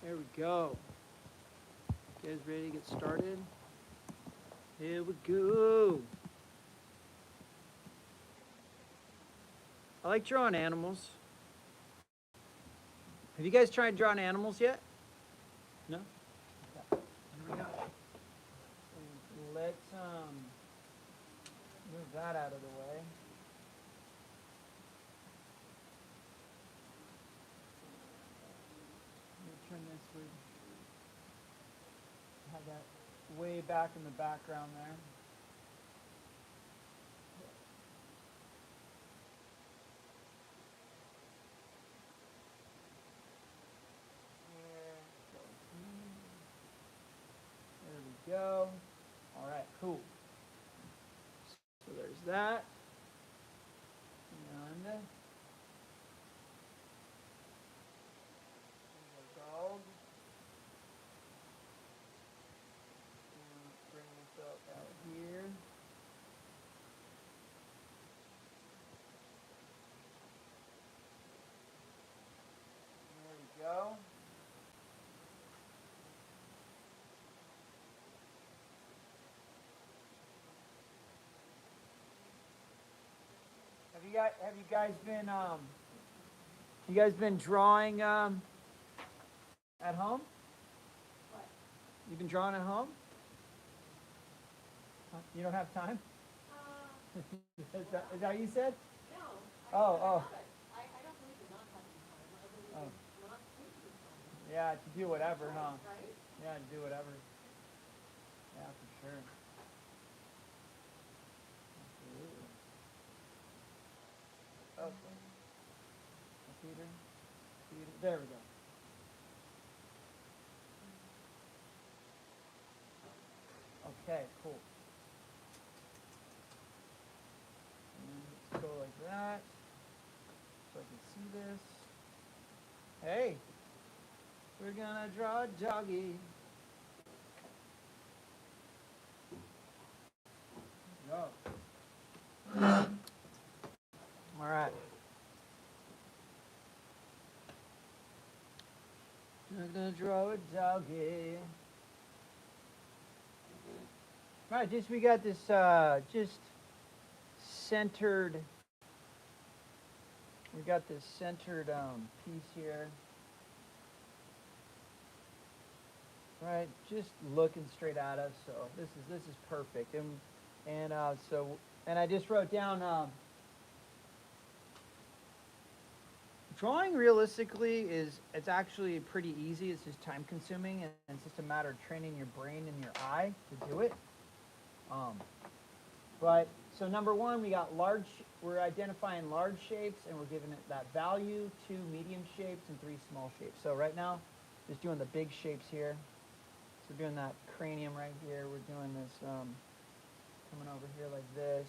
There we go. You guys ready to get started? Here we go. I like drawing animals. Have you guys tried drawing animals yet? No? Okay. Here we go. Let's move that out of the way. Let me turn this way. Have that way back in the background there. There we go. All right, cool. So there's that. And there's our dog. And let's bring this up out here. There we go. Have you guys been drawing at home? What? You've been drawing at home? You don't have time? Is that what you said? No. Oh. I don't believe in not having time. I believe Oh. in not taking time. Yeah, to do whatever, huh? Right? Yeah, to do whatever. Yeah, for sure. Absolutely. Okay. Peter. There we go. Okay, cool. And let's go like that, so I can see this. Hey, we're gonna draw a doggy. Go. All right. I'm gonna draw a doggy. All right, we got this just centered. We got this centered piece here. Right, just looking straight at us. So this is perfect. And I just wrote down. Drawing realistically it's actually pretty easy. It's just time consuming, and it's just a matter of training your brain and your eye to do it. But so number one, we're identifying large shapes, and we're giving it that value, 2 medium shapes and 3 small shapes. So right now, just doing the big shapes here. So we're doing that cranium right here. We're doing this coming over here like this.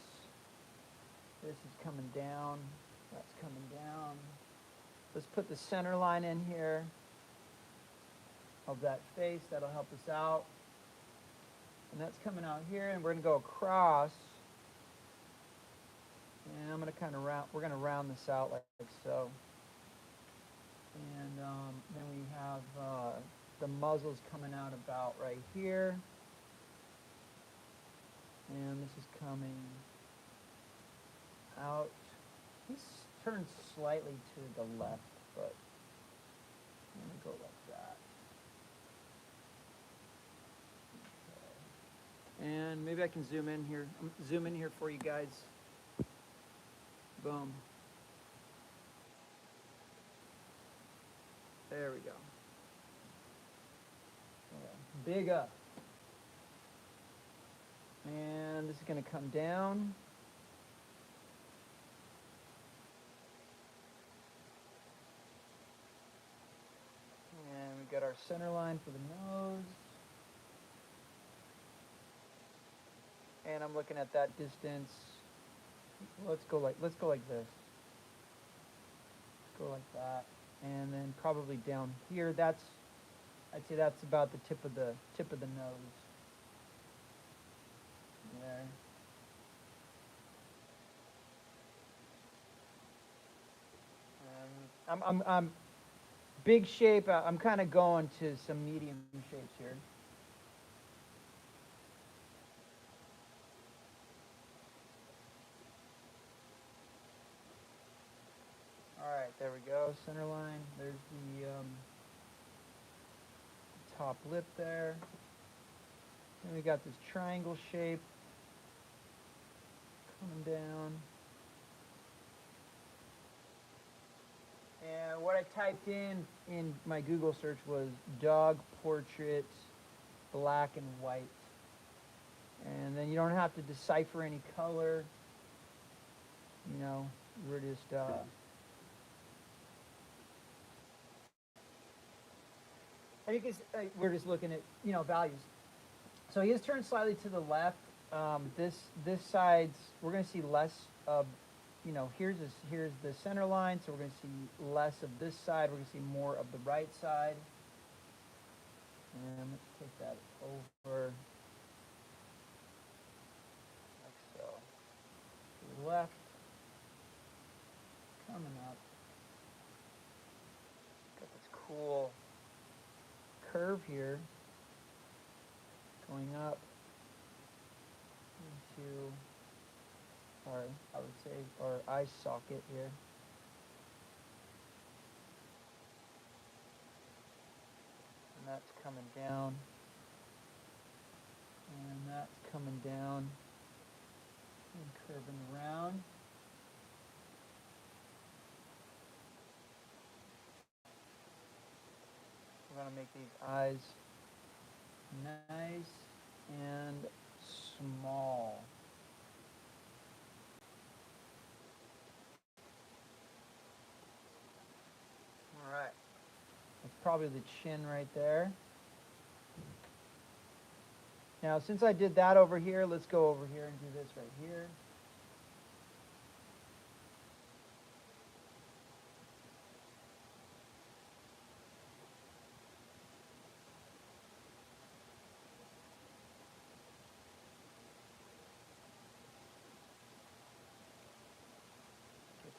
This is coming down. That's coming down. Let's put the center line in here of that face. That'll help us out. And that's coming out here, and we're going to go across. And I'm going to we're going to round this out like so. And then we have the muzzle's coming out about right here. And this is coming out. This turns slightly to the left, but I'm going to go like that. Okay. And maybe I can zoom in here. Zoom in here for you guys. Boom. There we go. Okay. Big up. And this is going to come down. And we got our center line for the nose. And I'm looking at that distance. Let's go like this. Go like that. And then probably down here, I'd say that's about the tip of the nose. There. I'm big shape, I'm kind of going to some medium shapes here. All right, there we go. Center line. There's the top lip there. Then we got this triangle shape coming down. And what I typed in my Google search was dog portrait, black and white. And then you don't have to decipher any color. You know, we're just I think we're just looking at, you know, values. So he is turned slightly to the left. This side's, we're going to see less of, you know, here's the center line, so we're going to see less of this side. We're going to see more of the right side. And let's take that over like so. To the left, coming up. Got this cool curve here going up into our, I would say, our eye socket here. And that's coming down. And that's coming down and curving around. We're going to make these eyes nice and small. All right. That's probably the chin right there. Now, since I did that over here, let's go over here and do this right here.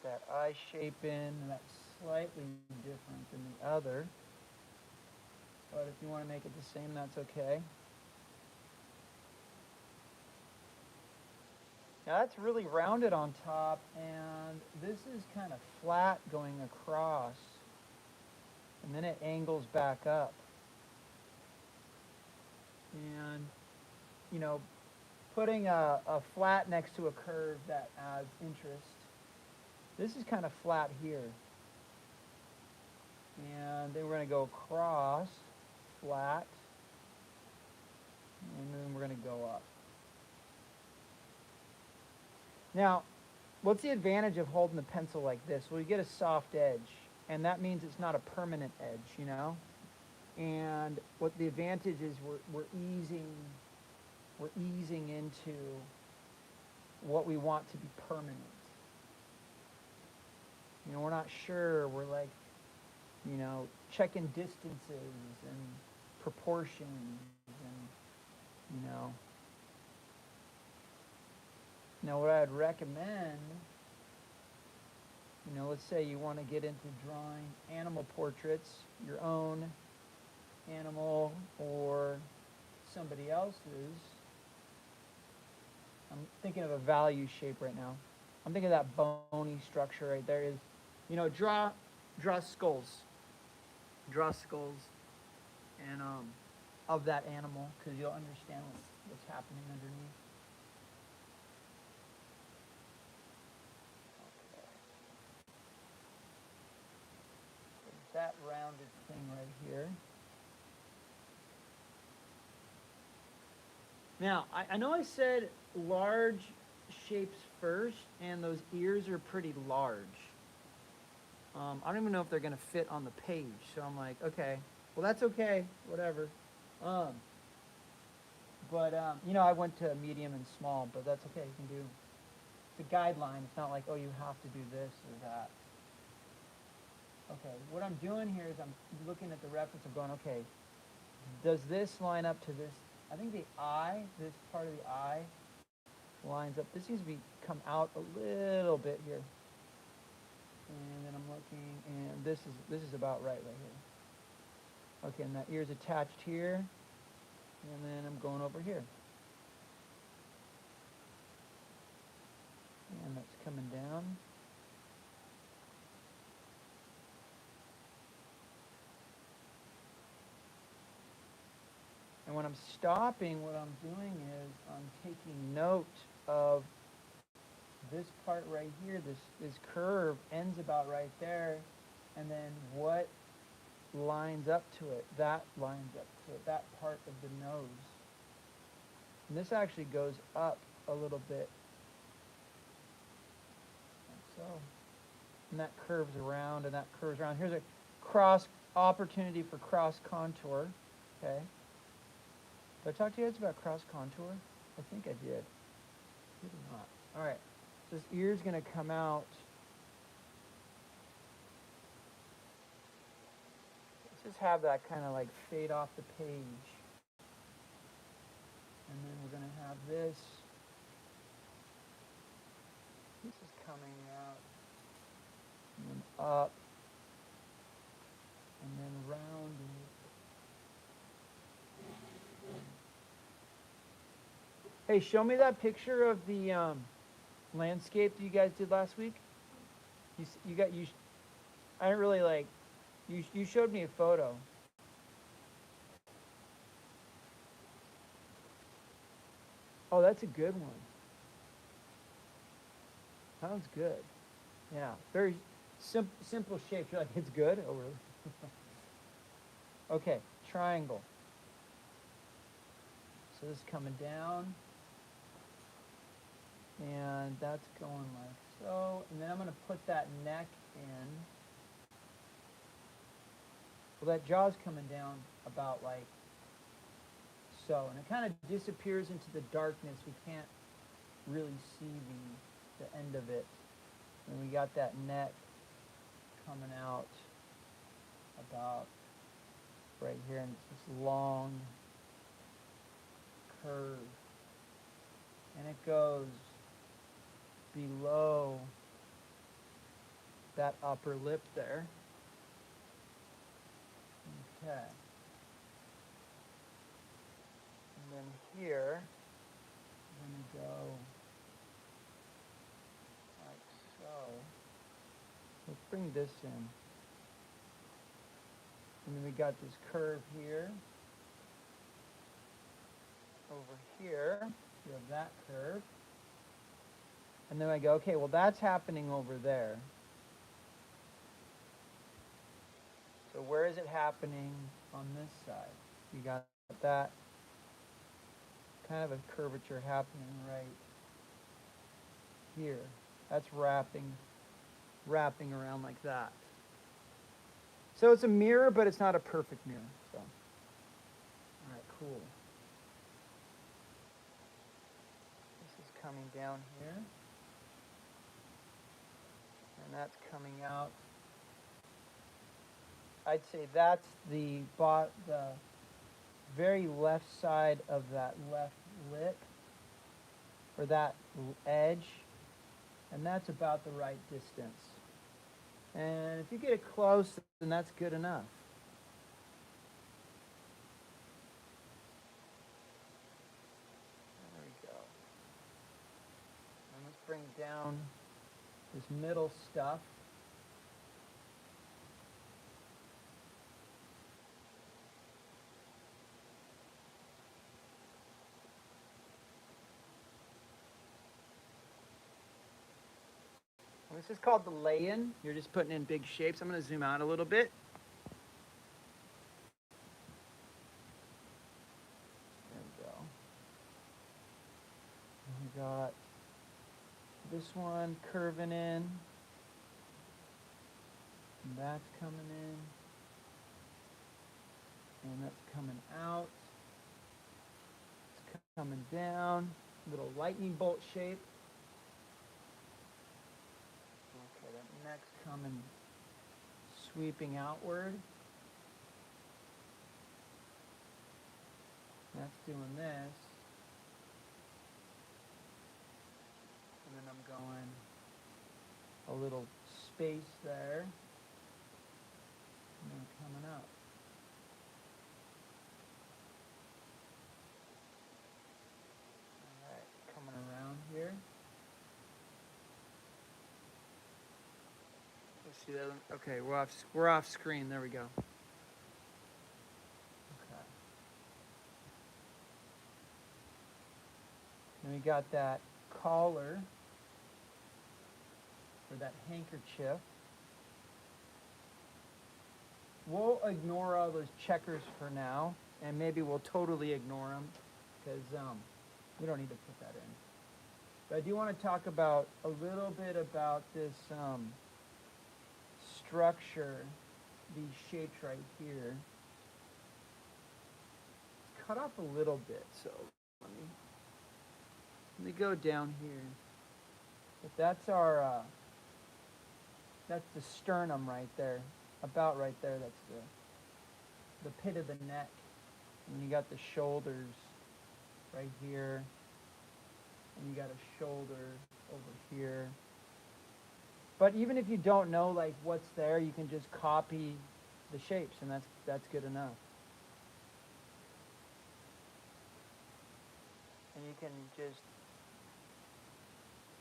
That eye shape in, and that's slightly different than the other. But if you want to make it the same, that's okay. Now that's really rounded on top, and this is kind of flat going across. And then it angles back up. And, you know, putting a flat next to a curve that adds interest. This is kind of flat here. And then we're going to go across, flat, and then we're going to go up. Now, what's the advantage of holding the pencil like this? Well, you get a soft edge, and that means it's not a permanent edge, you know? And what the advantage is, we're easing into what we want to be permanent. You know, we're not sure. We're like, you know, checking distances and proportions and, you know. Now, what I'd recommend, you know, let's say you want to get into drawing animal portraits, your own animal or somebody else's. I'm thinking of a value shape right now. I'm thinking of that bony structure right there is, you know, draw skulls. Draw skulls and of that animal, because you'll understand what's happening underneath. Okay. There's that rounded thing right here. Now, I know I said large shapes first, and those ears are pretty large. I don't even know if they're going to fit on the page, so I'm like, okay, well, that's okay, whatever. You know, I went to medium and small, but that's okay, you can do, it's a guideline. It's not like, oh, you have to do this or that. Okay, what I'm doing here is I'm looking at the reference of going, okay, does this line up to this? I think the eye, this part of the eye, lines up. This needs to come out a little bit here. And then I'm looking, and this is about right here. Okay, and that ear's attached here, and then I'm going over here. And that's coming down. And when I'm stopping, what I'm doing is I'm taking note of this part right here. This curve ends about right there, and then what lines up to it? That lines up to it. That part of the nose. And this actually goes up a little bit, like so. And that curves around, and that curves around. Here's a cross opportunity for cross contour. Okay. Did I talk to you guys about cross contour? I think I did. Maybe not. All right. So this ear's going to come out. Let's just have that kind of like fade off the page. And then we're going to have this. This is coming out. And then up. And then rounding. Hey, show me that picture of the landscape that you guys did last week. I didn't really like. You showed me a photo. Oh, that's a good one. Sounds good. Yeah, very simple shape. You're like, it's good? Oh, really? Okay, triangle. So this is coming down. And that's going like so. And then I'm going to put that neck in. Well, that jaw's coming down about like so. And it kind of disappears into the darkness. We can't really see the end of it. And we got that neck coming out about right here. And it's this long curve. And it goes below that upper lip there. Okay. And then here, I'm going to go like so. Let's bring this in. And then we got this curve here. Over here, you have that curve. And then I go, okay, well, that's happening over there. So where is it happening on this side? You got that kind of a curvature happening right here. That's wrapping around like that. So it's a mirror, but it's not a perfect mirror. So, all right, cool. This is coming down here. And that's coming out. I'd say that's the very left side of that left lip, or that edge, and that's about the right distance. And if you get it close, then that's good enough. There we go. And let's bring down this middle stuff. This is called the lay-in. You're just putting in big shapes. I'm going to zoom out a little bit. There we go. And we got this one curving in. And that's coming in. And that's coming out. It's coming down. Little lightning bolt shape. Okay, that neck's coming, sweeping outward. That's doing this. And then I'm going a little space there. And then coming up. All right, coming around here. Let's see that. Okay, we're off screen. There we go. Okay. And we got that collar or that handkerchief. We'll ignore all those checkers for now, and maybe we'll totally ignore them because we don't need to put that in. But I do want to talk about a little bit about this structure, these shapes right here. It's cut off a little bit, so let me go down here. But that's our that's the sternum right there, about right there. That's the pit of the neck, and you got the shoulders right here, and you got a shoulder over here. But even if you don't know like what's there, you can just copy the shapes, and that's good enough. And you can just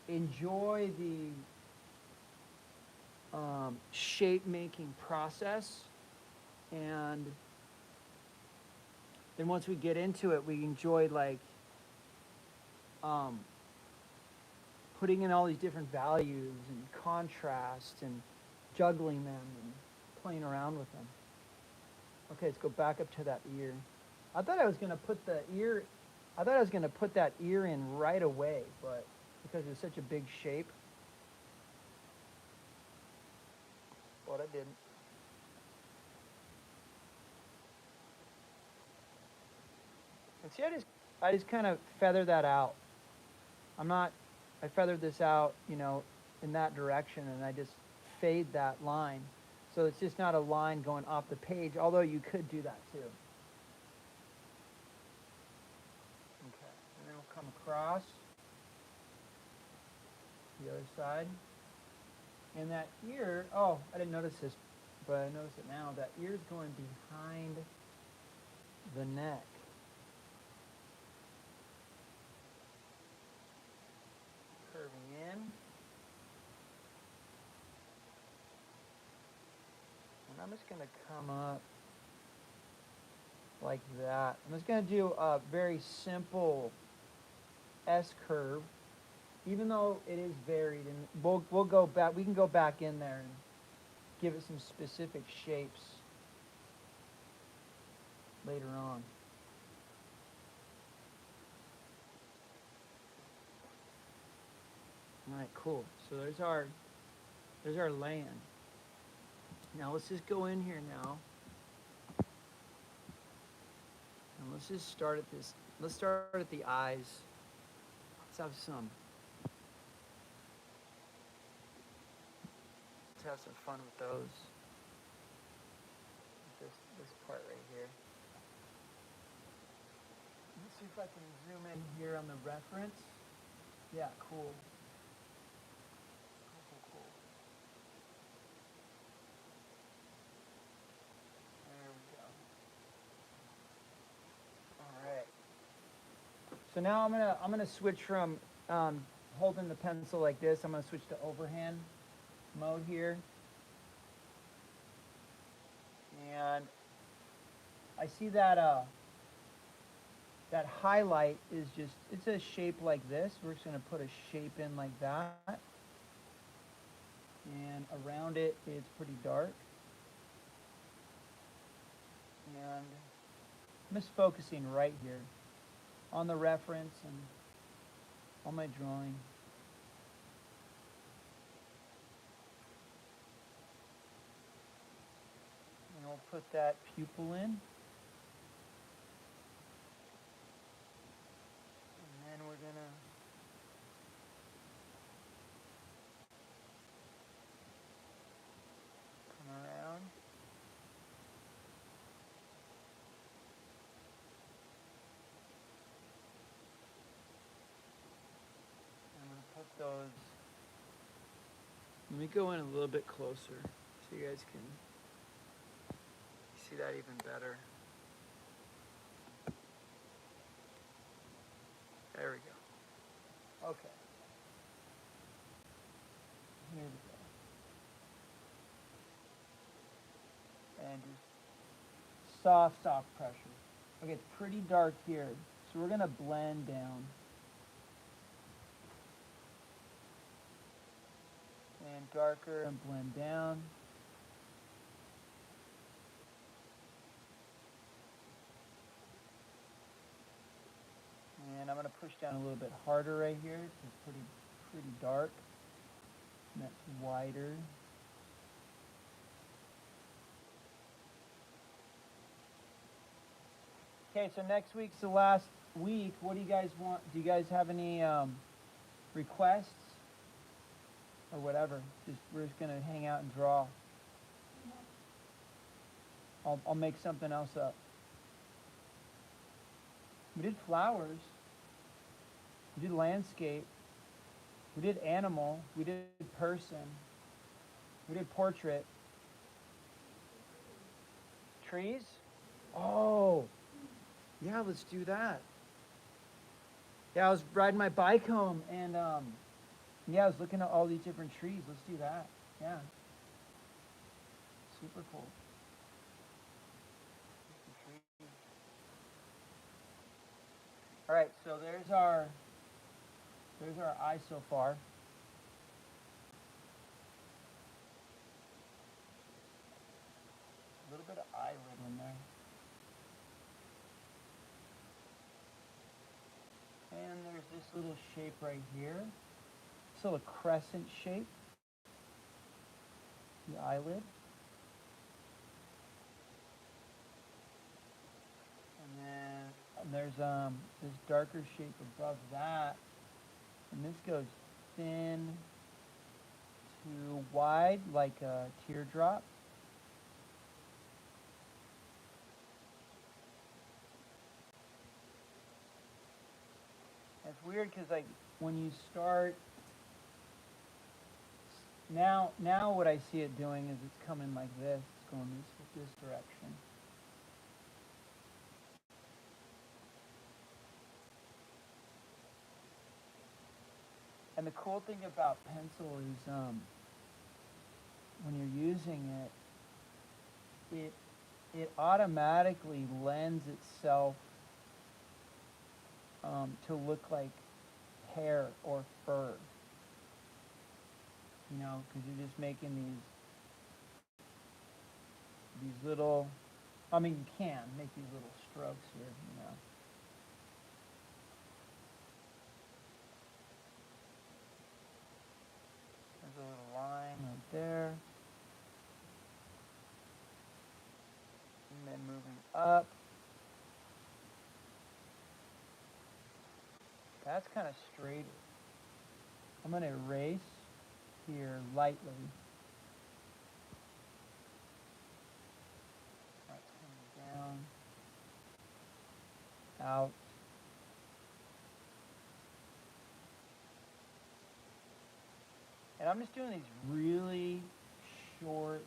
enjoy the shape making process, and then once we get into it, we enjoy like putting in all these different values and contrast and juggling them and playing around with them. Okay, let's go back up to that ear. I thought I was gonna put that ear in right away, but because it's such a big shape, but I didn't. And see, I just kind of feather that out. I feathered this out, in that direction, and I just fade that line. So it's just not a line going off the page, although you could do that too. Okay, and then we'll come across the other side. And that ear, oh, I didn't notice this, but I notice it now. That ear is going behind the neck. Curving in. And I'm just going to come up like that. I'm just going to do a very simple S curve, even though it is varied, and we'll go back. We can go back in there and give it some specific shapes later on. All right, cool. So there's our land. Now let's just go in here now. And let's just start at this. Let's start at the eyes. Let's have some fun with those. This part right here. Let's see if I can zoom in here on the reference. Yeah, cool. Cool. There we go. All right. So now I'm gonna switch from holding the pencil like this. I'm gonna switch to overhand mode here, and I see that that highlight is it's a shape like this. We're just gonna put a shape in like that, and around it it's pretty dark, and I'm just focusing right here on the reference and on my drawing. And we'll put that pupil in. And then we're gonna come around. I'm gonna put those Let me go in a little bit closer so you guys can see that even better. There we go. Okay. Here we go. And just soft pressure. Okay, it's pretty dark here, so we're gonna blend down. And darker and blend down. And I'm gonna push down a little bit harder right here. It's pretty dark. And that's wider. Okay, so next week's the last week. What do you guys want? Do you guys have any requests or whatever? We're just gonna hang out and draw. I'll make something else up. We did flowers. We did landscape. We did animal. We did person. We did portrait. Trees? Oh, yeah, let's do that. Yeah, I was riding my bike home and yeah, I was looking at all these different trees. Let's do that. Yeah. Super cool. All right, so there's our eye so far. A little bit of eyelid in there. And there's this little shape right here. This little crescent shape. The eyelid. And then there's this darker shape above that. And this goes thin to wide like a teardrop. It's weird because like when you start now what I see it doing is it's coming like this. It's going this direction. And the cool thing about pencil is when you're using it automatically lends itself to look like hair or fur. You know, because you're just making these little. I mean, you can make these little strokes here. You know. There's a little line right there. And then moving up. That's kind of straighter. I'm going to erase here lightly. That's coming down. Out. And I'm just doing these really short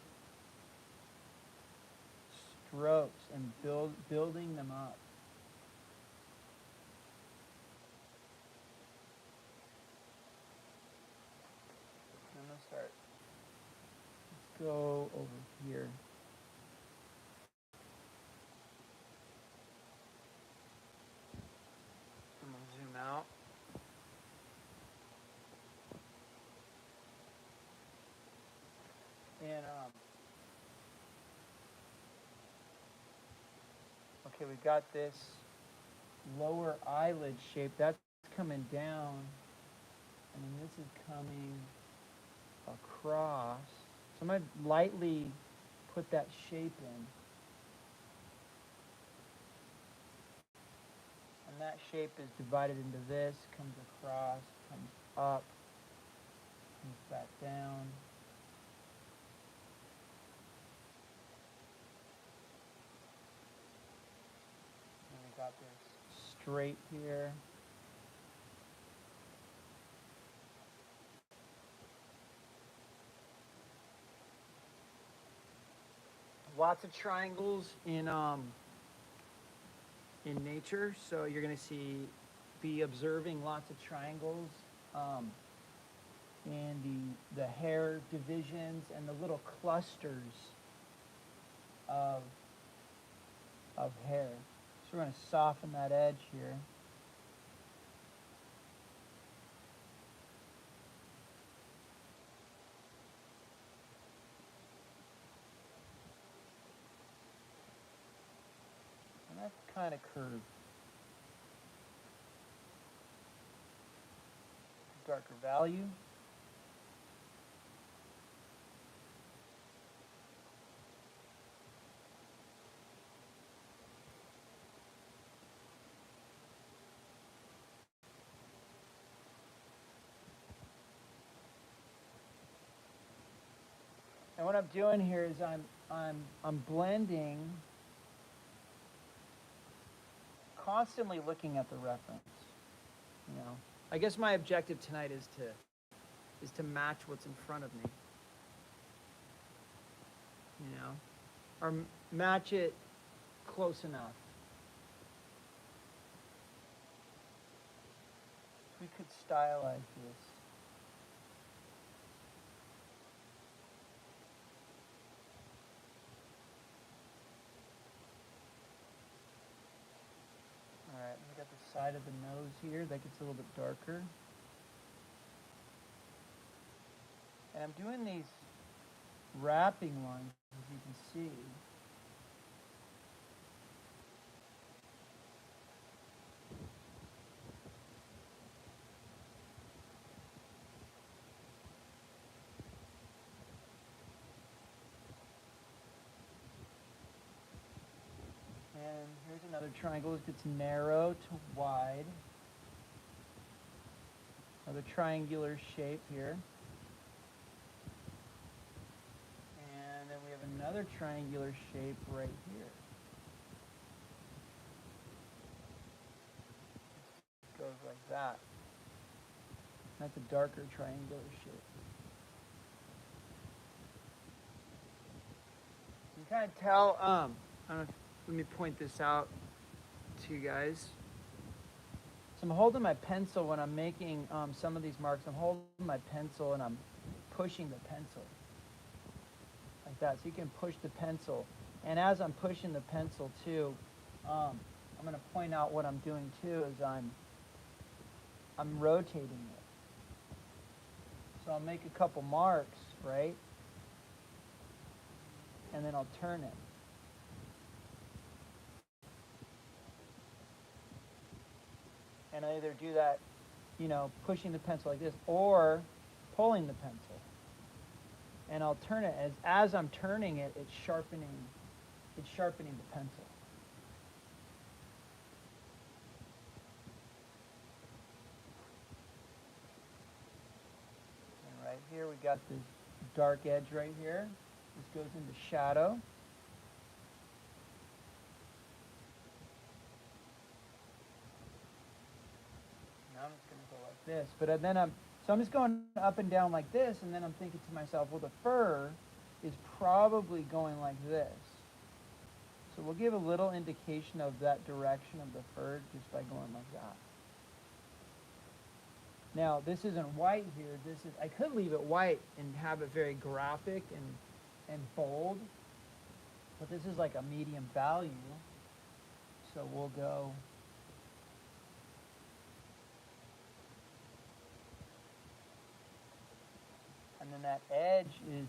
strokes and building them up. I'm going to start. Let's go over here. I'm going to zoom out. And okay, we've got this lower eyelid shape. That's coming down. And then this is coming across. So I'm going to lightly put that shape in. And that shape is divided into this, comes across, comes up, comes back down. And we got this straight here. lots of triangles in nature, so you're going to be observing lots of triangles and the hair divisions and the little clusters of hair. So we're going to soften that edge here. And that's kind of curved. Darker value. And what I'm doing here is I'm blending, constantly looking at the reference. You know, I guess my objective tonight is to match what's in front of me. You know, or match it close enough. We could stylize this. All right, we got the side of the nose here. That gets a little bit darker. And I'm doing these wrapping lines, as you can see. And here's another triangle. It gets narrow to wide. Another triangular shape here. And then we have another triangular shape right here. It goes like that. That's a darker triangular shape. You can kind of tell, I don't know if, let me point this out to you guys. So I'm holding my pencil when I'm making some of these marks. I'm holding my pencil and I'm pushing the pencil like that. So you can push the pencil. And as I'm pushing the pencil too, I'm going to point out what I'm doing too is I'm rotating it. So I'll make a couple marks, right? And then I'll turn it. And I either do that, you know, pushing the pencil like this or pulling the pencil. And I'll turn it as I'm turning it, it's sharpening the pencil. And right here we got this dark edge right here. This goes into shadow. Now I'm just going to go like this. But then I'm just going up and down like this, and then I'm thinking to myself, well, the fur is probably going like this. So we'll give a little indication of that direction of the fur just by going like that. Now, this isn't white here. I could leave it white and have it very graphic and bold, but this is like a medium value. So we'll go and then that edge is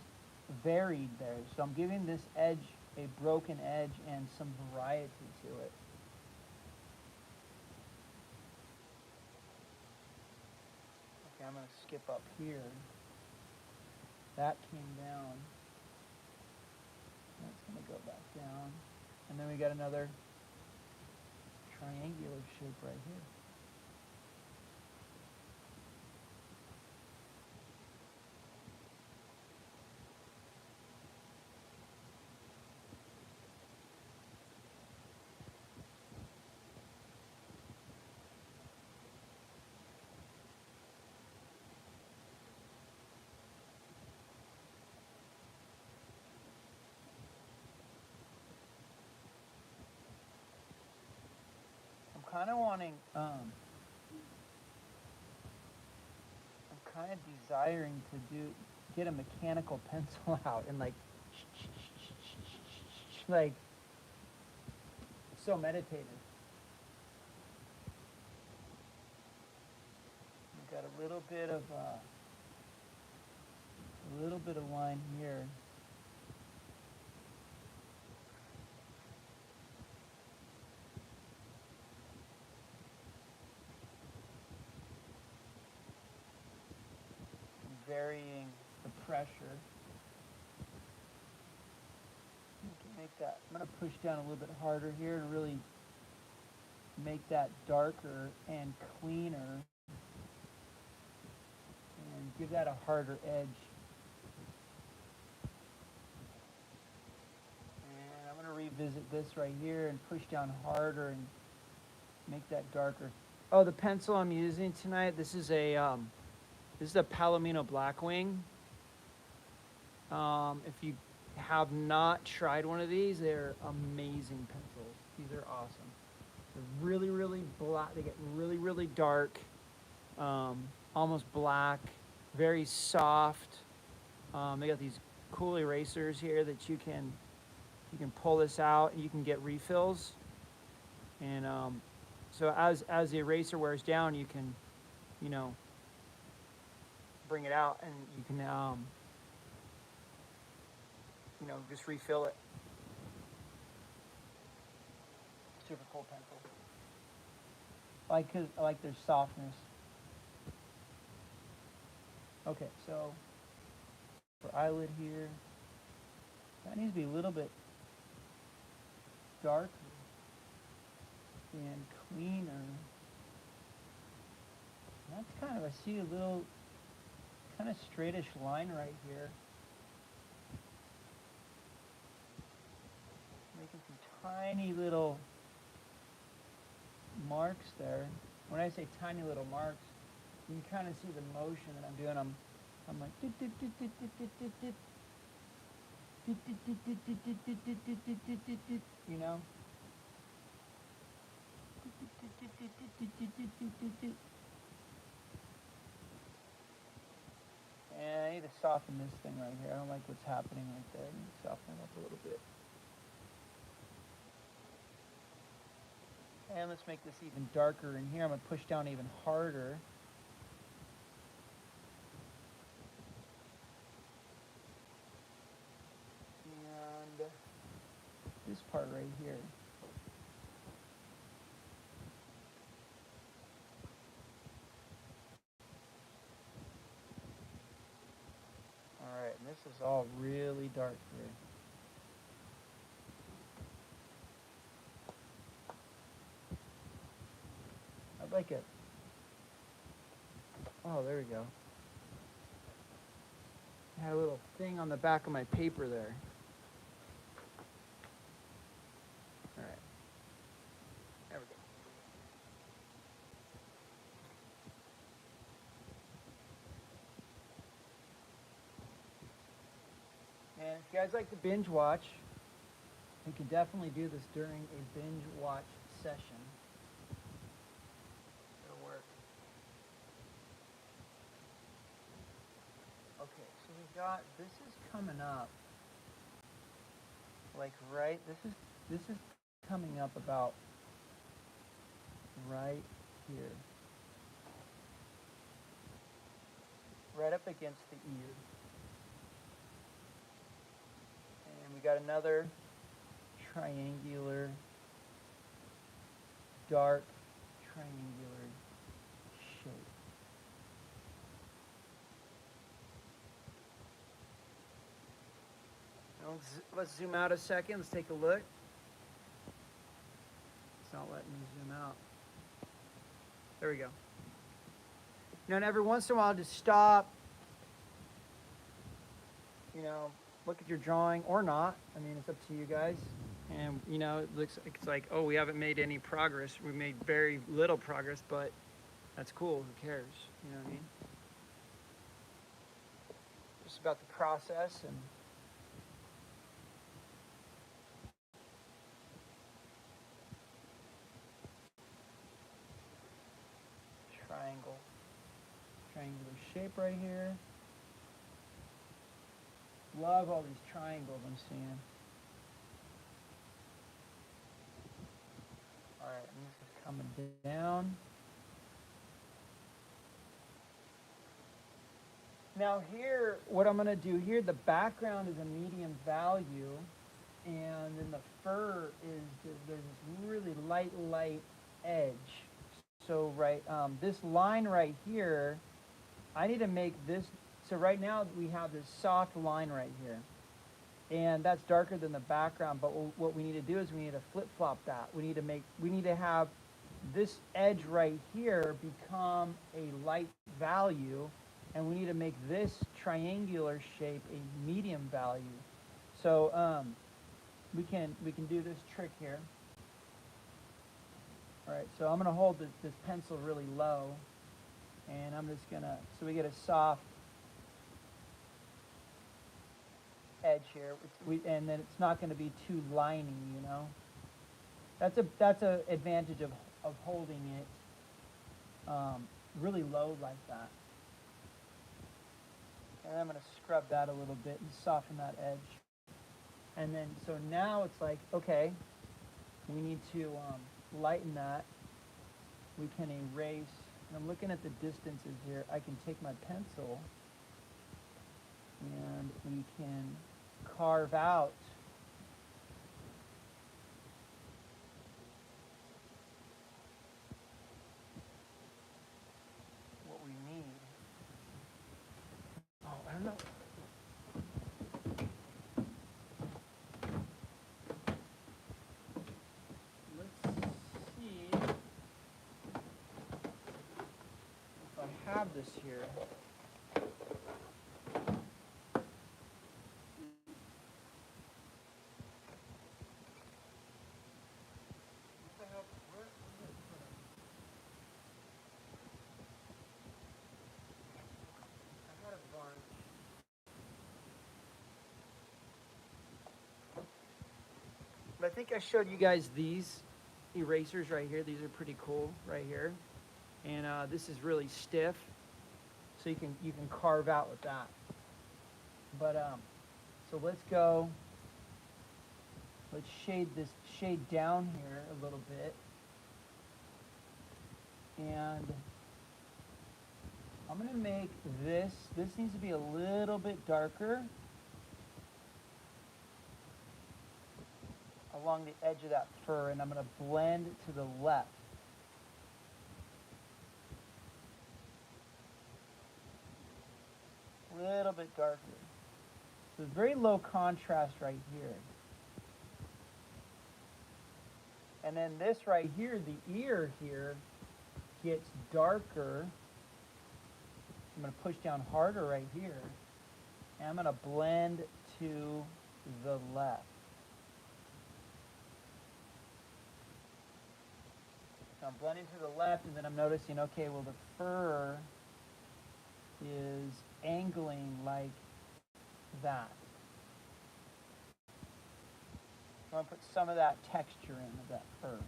varied there. So I'm giving this edge a broken edge and some variety to it. Okay, I'm going to skip up here. That came down. That's going to go back down. And then we got another triangular shape right here. kind of wanting, I'm kind of desiring to get a mechanical pencil out and like, like, so meditative. We've got a little bit of line here. Varying the pressure. Make that. I'm going to push down a little bit harder here and really make that darker and cleaner and give that a harder edge. And I'm going to revisit this right here and push down harder and make that darker. Oh, the pencil I'm using tonight, this is a Palomino Blackwing. If you have not tried one of these, they're amazing pencils. These are awesome. They're really, really black. They get really, really dark, almost black, very soft. They got these cool erasers here that you can pull this out and you can get refills. And so as the eraser wears down, you can, bring it out and you can, just refill it. Super cool pencil. I like their softness. Okay, so for eyelid here, that needs to be a little bit darker and cleaner. That's kind of, I see a little kind of straightish line right here. Making some tiny little marks there. When I say tiny little marks, you can kind of see the motion that I'm doing. I'm like, you know? And I need to soften this thing right here. I don't like what's happening right there. I need to soften it up a little bit. And let's make this even darker in here. I'm going to push down even harder. And this part right here. Alright, and this is all really dark here. I'd like it. Oh, there we go. I had a little thing on the back of my paper there. Alright. There we go. And if you guys like to binge watch, you can definitely do this during a binge watch session. It'll work. Okay, so we got, this is coming up, like right, this is coming up about right here. Right up against the ear. And we got another triangular, dark triangular shape. Now let's zoom out a second. Let's take a look. It's not letting me zoom out. There we go. Now, and every once in a while, just stop. Look at your drawing or not. I mean, it's up to you guys. And it looks like it's like, oh, we haven't made any progress. We made very little progress, but that's cool. Who cares? You know what I mean? Just about the process and. triangular shape right here. Love all these triangles I'm seeing. All right, and this is coming down. Now here, what I'm gonna do here, the background is a medium value, and then the fur is, there's this really light edge. So this line right here, I need to make this, so right now we have this soft line right here. And that's darker than the background, but what we need to do is we need to flip-flop that. We need to have this edge right here become a light value, and we need to make this triangular shape a medium value. So we can do this trick here. All right, so I'm gonna hold this pencil really low, and I'm just gonna, so we get a soft edge here, and then it's not gonna be too liney, you know? That's a advantage of holding it really low like that. And I'm gonna scrub that a little bit and soften that edge. And then, so now it's like, okay, we need to lighten that. We can erase, and I'm looking at the distances here. I can take my pencil and we can carve out what we need. Oh, I don't know. Let's see if I have this here. But I think I showed you guys these erasers right here. These are pretty cool right here. And this is really stiff, so you can carve out with that. But so let's go. Let's shade down here a little bit. And I'm gonna make this needs to be a little bit darker along the edge of that fur, and I'm gonna blend to the left. A little bit darker. So very low contrast right here. And then this right here, the ear here, gets darker. I'm going to push down harder right here. And I'm going to blend to the left. So I'm blending to the left, and then I'm noticing, okay, well, the fur is angling like that. I want to put some of that texture in of that fur.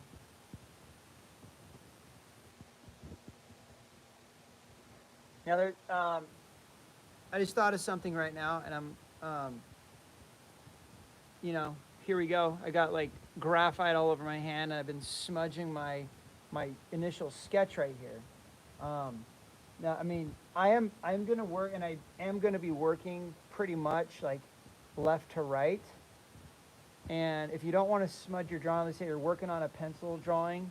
Now, I just thought of something right now, and I'm, here we go. I got like graphite all over my hand, and I've been smudging my initial sketch right here. Now, I mean, I'm going to work, and I am going to be working pretty much like left to right. And if you don't want to smudge your drawing, let's say you're working on a pencil drawing,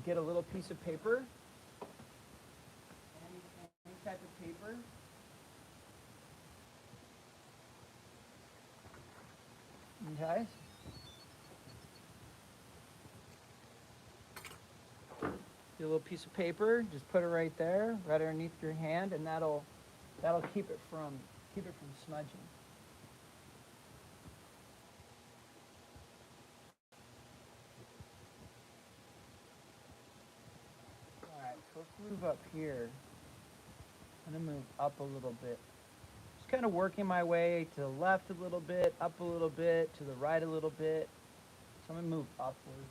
get a little piece of paper, any type of paper. Okay. Get a little piece of paper, just put it right there, right underneath your hand, and that'll keep it from smudging. So let's move up here. I'm going to move up a little bit. Just kind of working my way to the left a little bit, up a little bit, to the right a little bit. So I'm going to move upward.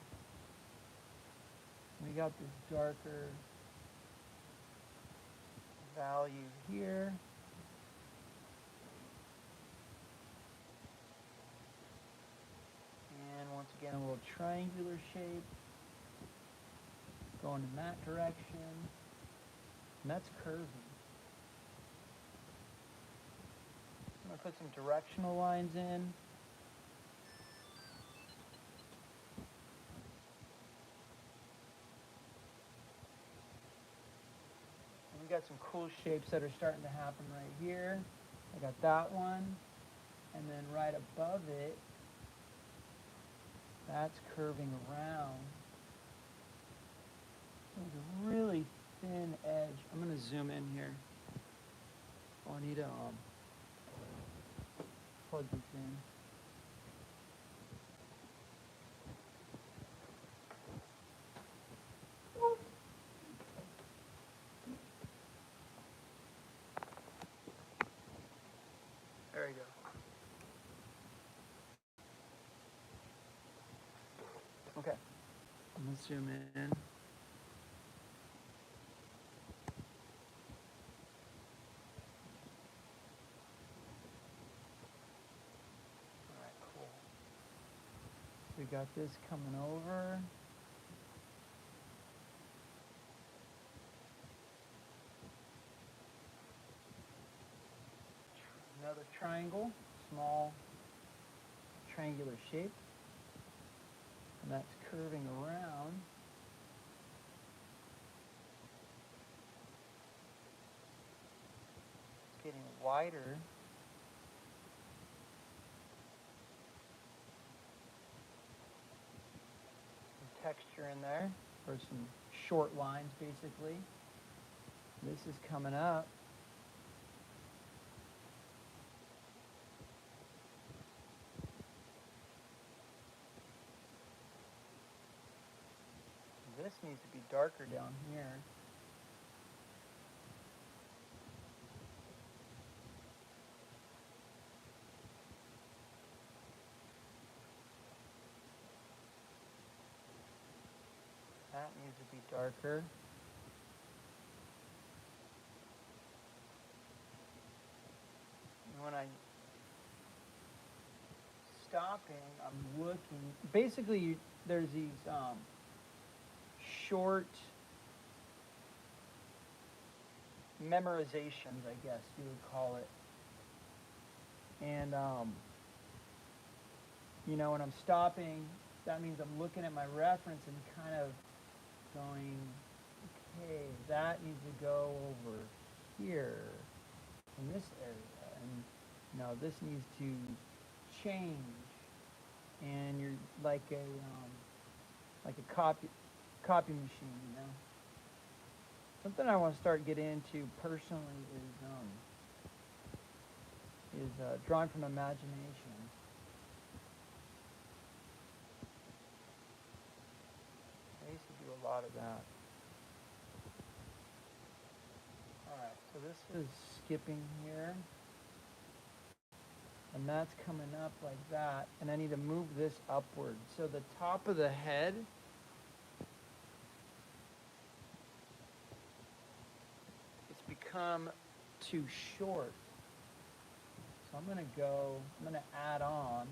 We got this darker value here. And once again, a little triangular shape going in that direction. And that's curving. I'm going to put some directional lines in. We got some cool shapes that are starting to happen right here. I got that one, and then right above it, that's curving around. There's a really thin edge. I'm gonna zoom in here. Oh, I need to plug this in. There you go. Okay. I'm gonna zoom in. Alright, cool. We got this coming over. Another triangle, small triangular shape. And that's curving around. It's getting wider. Some texture in there, or some short lines basically. This is coming up. This needs to be darker down here. That needs to be darker. And when I'm stopping, I'm looking. Basically, there's these short memorizations, I guess you would call it. And you know, when I'm stopping, that means I'm looking at my reference and kind of going, okay, that needs to go over here in this area, and you know, this needs to change. And you're like a copy machine, you know. Something I want to start getting into personally is drawing from imagination. I used to do a lot of that. Alright, so this is skipping here. And that's coming up like that. And I need to move this upward. So the top of the head it's become too short. So I'm going to add on.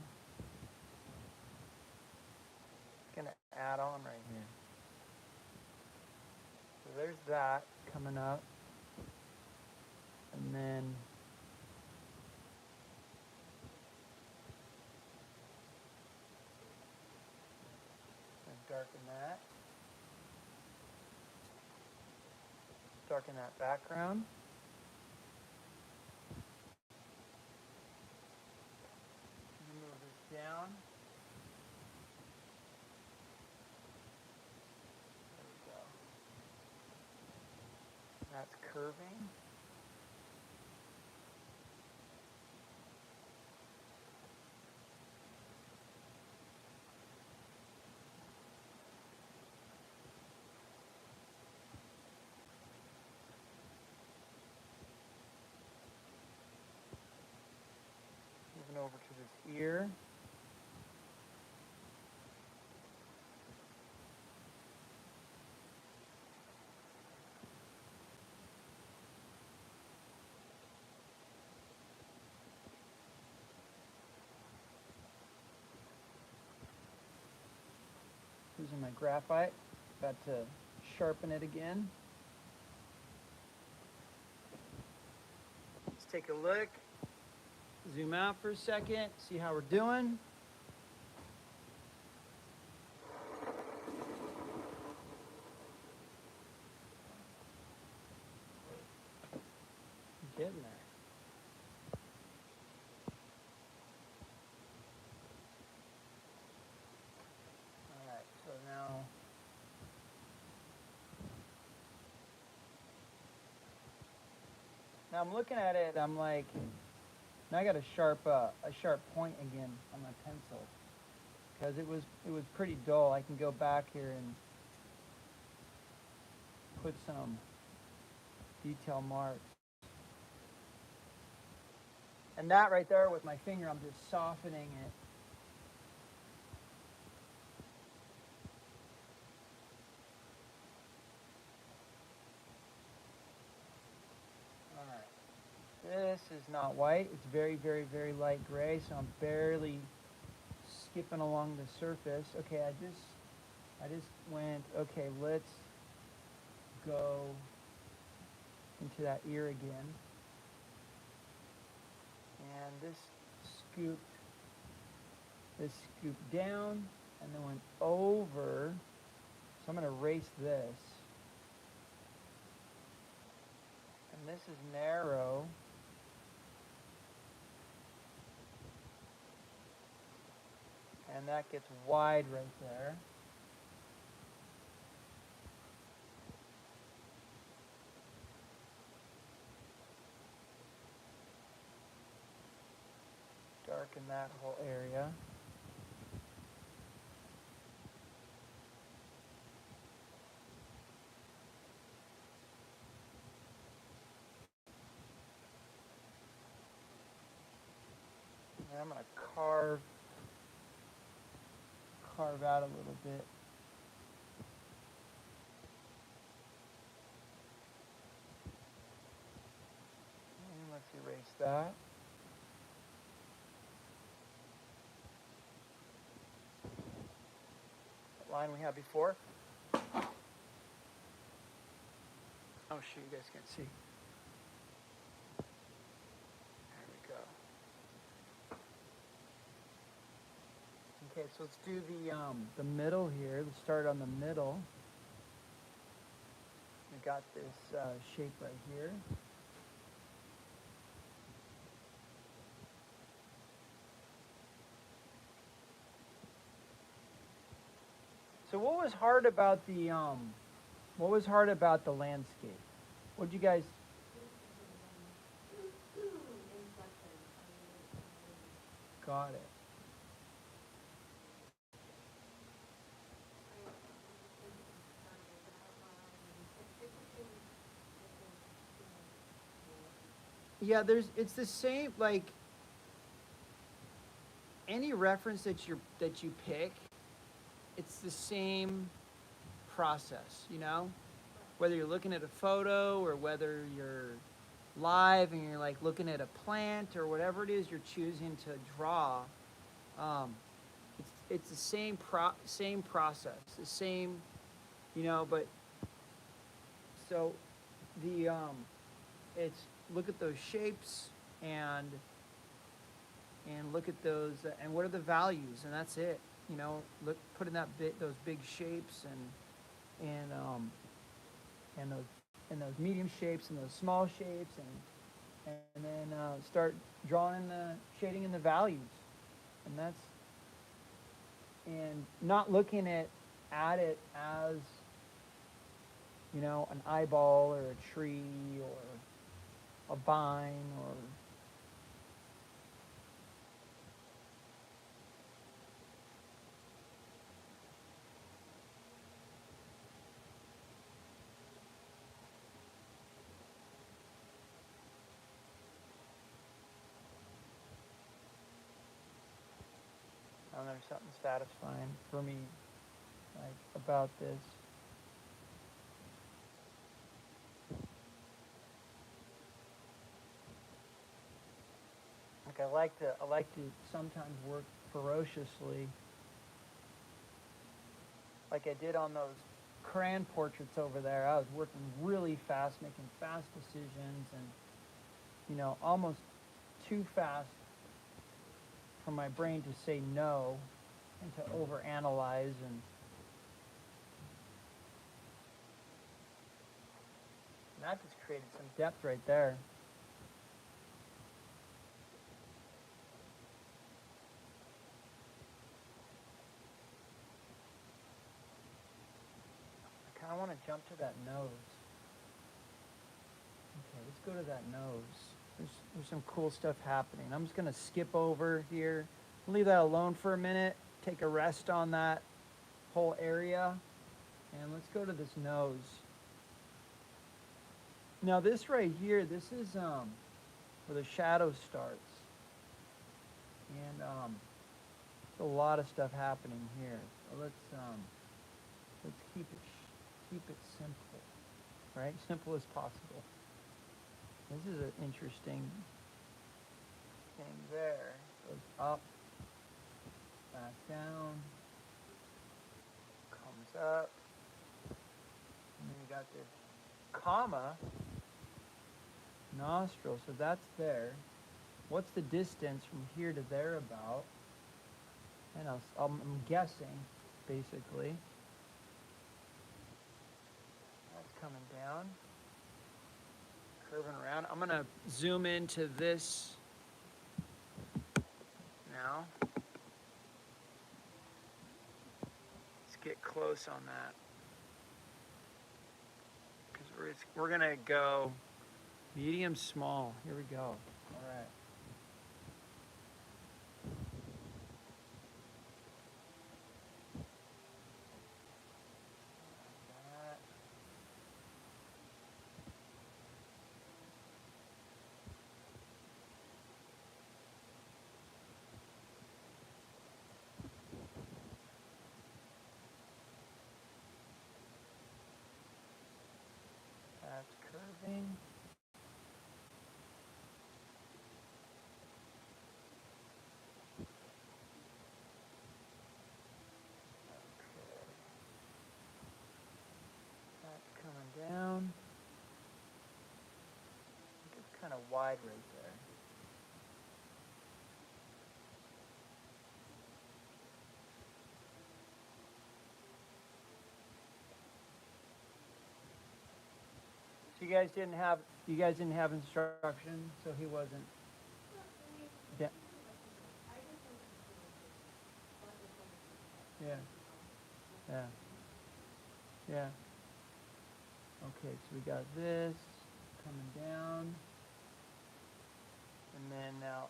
Going to add on right here. So there's that coming up. And then darken that. Darken that background. Move this down. There we go. That's curving. Moving over to this ear. using my graphite. Got to sharpen it again. Let's take a look. Zoom out for a second, see how we're doing. Getting there. All right, so now I'm looking at it. I'm like, now I got a sharp point again on my pencil because it was pretty dull. I can go back here and put some detail marks. And that right there with my finger, I'm just softening it. All right. This is not white. It's very, very, very light gray, so I'm barely skipping along the surface. Okay, I just went, okay, let's go into that ear again. And this scooped down and then went over. So I'm going to erase this. And this is narrow. And that gets wide right there. Darken that whole area. And I'm going to carve out a little bit. And let's erase that. That line we had before. Oh shoot, you guys can't see. There we go. Okay, so let's do the middle here. Let's start on the middle. We got this shape right here. So what was hard about the landscape? What did you guys? Got it. Yeah, it's the same, like any reference that you pick, it's the same process, you know? Whether you're looking at a photo or whether you're live and you're like looking at a plant or whatever it is you're choosing to draw, it's the same process, the same, you know, but so it's look at those shapes and look at those and what are the values, and that's it, you know. Put in those big shapes and those medium shapes and those small shapes and then start drawing the shading and the values, and not looking at it as, you know, an eyeball or a tree or a vine or and there's something satisfying for me, like, about this. Like I like to sometimes work ferociously. like I did on those crayon portraits over there. I was working really fast, making fast decisions, and almost too fast for my brain to say no and to overanalyze. And that just created some depth right there. I kind of want to jump to that nose. Okay, let's go to that nose. There's some cool stuff happening. I'm just going to skip over here. Leave that alone for a minute. Take a rest on that whole area. And let's go to this nose. Now this right here, this is where the shadow starts. And there's a lot of stuff happening here. So let's keep it simple, right? Simple as possible. This is an interesting thing there. Goes up, back down, comes up, and then you got this comma, nostril, so that's there. What's the distance from here to there about? And I'm guessing, basically. That's coming down. Curving around. I'm gonna zoom into this now. Let's get close on that. Because we're gonna go medium small. Here we go. All right. That's curving. Okay. That's coming down. It's kind of wide right there. So you guys didn't have instruction, so he wasn't. Yeah. Yeah. Yeah. Yeah. Okay, so we got this coming down. And then now,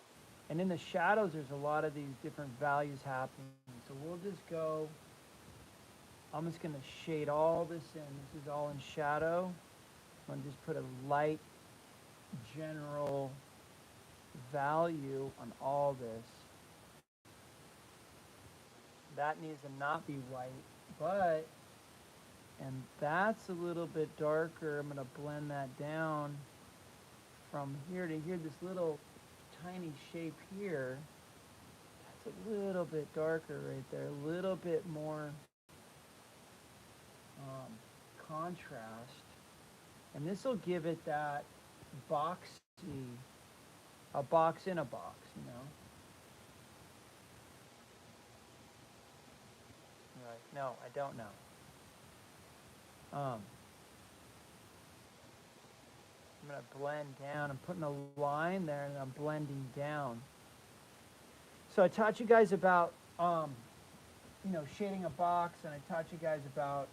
and in the shadows, there's a lot of these different values happening. So we'll just go, I'm just going to shade all this in. This is all in shadow. I'm going to just put a light general value on all this. That needs to not be white, but, and that's a little bit darker. I'm going to blend that down from here to here. This little tiny shape here, that's a little bit darker right there. A little bit more contrast. And this will give it that boxy, a box in a box, Right. No, I don't know. I'm going to blend down. I'm putting a line there and I'm blending down. So I taught you guys about, shading a box, and I taught you guys about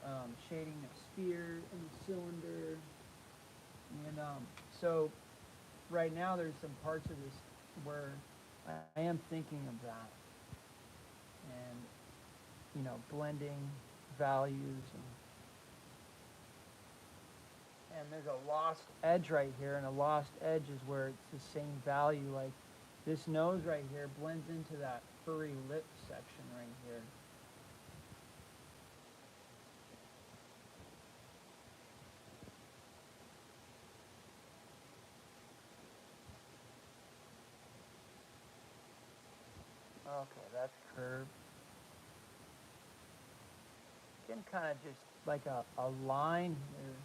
shading a sphere and a cylinder. And so right now there's some parts of this where I am thinking of that. And, blending values. And there's a lost edge right here, and a lost edge is where it's the same value. Like this nose right here blends into that furry lip section right here. Okay, that's curved. getting kind of just like a line here.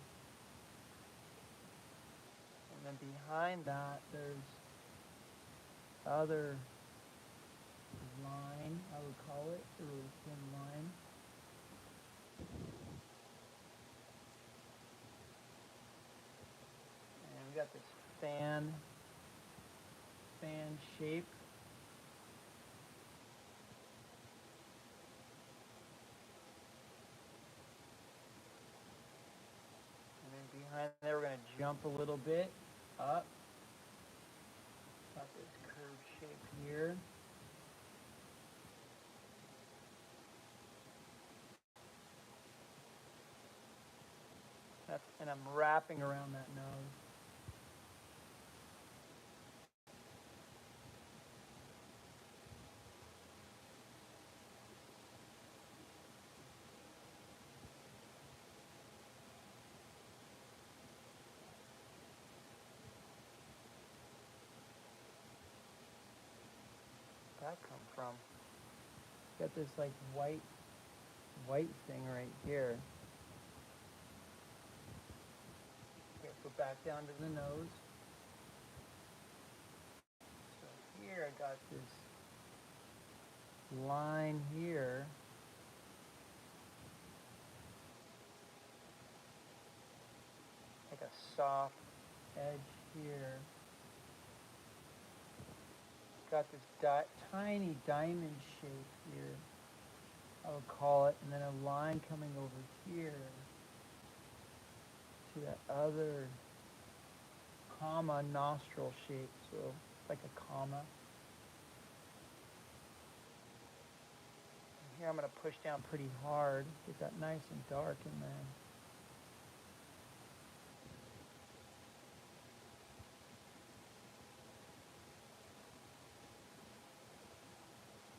And then behind that, there's other line, I would call it, a really thin line. And we got this fan shape. And then behind there, we're going to jump a little bit up. Got this curved shape here. And I'm wrapping around that nose. Where'd that come from? Got this like white thing right here. Okay, go back down to the nose. So here I got this line here. Like a soft edge here. Got this tiny diamond shape here, I would call it, and then a line coming over here to that other comma nostril shape, so like a comma. And here I'm going to push down pretty hard, get that nice and dark in there.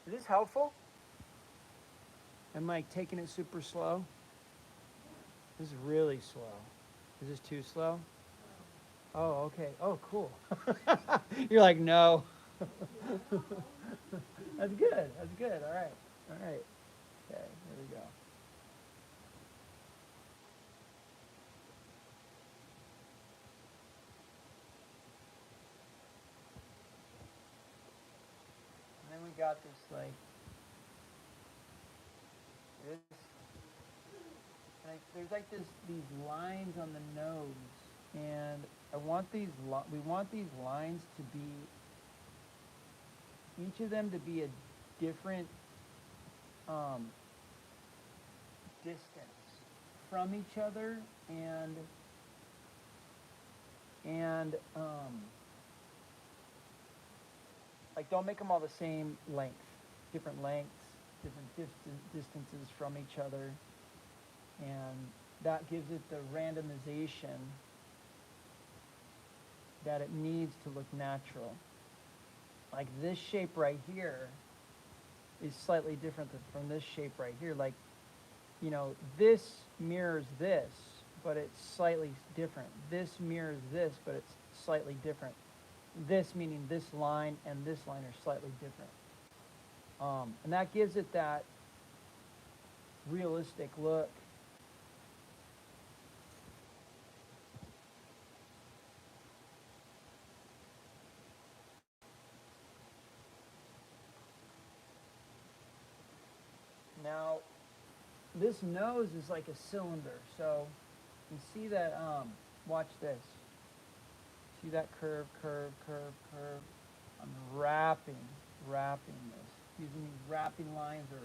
Is this helpful? Am I taking it super slow? This is really slow. Is this too slow? Oh, okay. Oh, cool. You're like, no. That's good. That's good. All right. All right. Okay, here we go. And then we got this like this. There's like these lines on the nose, and we want these lines to be, each of them to be a different distance from each other, and like don't make them all the same length, different lengths, different distances from each other, and that gives it the randomization that it needs to look natural. Like this shape right here is slightly different from this shape right here. Like, you know, this mirrors this, but it's slightly different. This mirrors this, but it's slightly different. This meaning this line and this line are slightly different. And that gives it that realistic look. Now, this nose is like a cylinder, so you see that, watch this. See that curve, curve, curve, curve? I'm wrapping this, using these wrapping lines or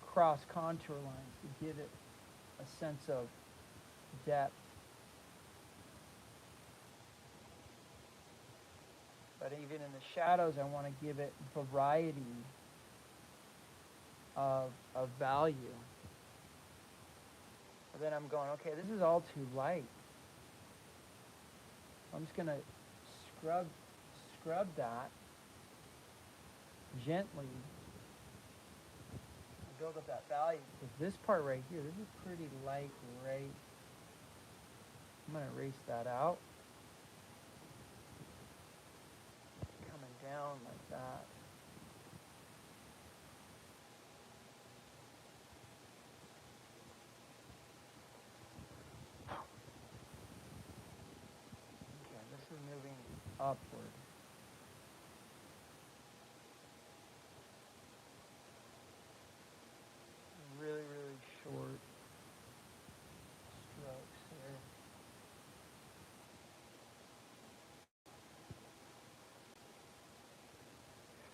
cross contour lines to give it a sense of depth. But even in the shadows, I want to give it variety of value. But then I'm going, okay, this is all too light. I'm just going to scrub that gently and build up that value. Because this part right here, this is pretty light right. I'm going to erase that out. Coming down like that. upward. Really, really short strokes here.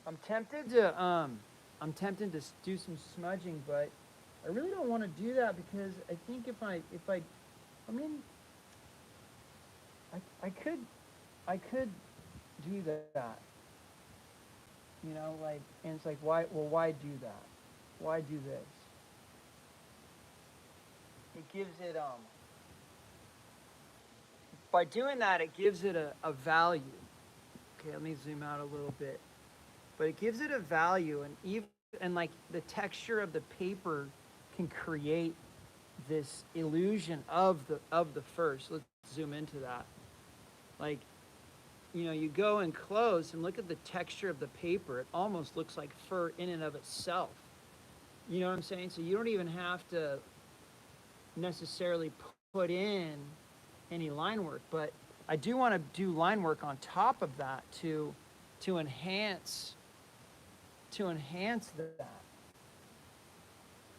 I'm tempted to do some smudging, but I really don't want to do that because I think I mean, I could do that. You know, like, and it's like, why do that? Why do this? It gives it, by doing that, it gives it a value. Okay, let me zoom out a little bit. But it gives it a value, and even, and like the texture of the paper can create this illusion of the fur. So let's zoom into that. Like, you know, you go in close and look at the texture of the paper. It almost looks like fur in and of itself. You know what I'm saying? So you don't even have to necessarily put in any line work, but I do want to do line work on top of that to enhance that.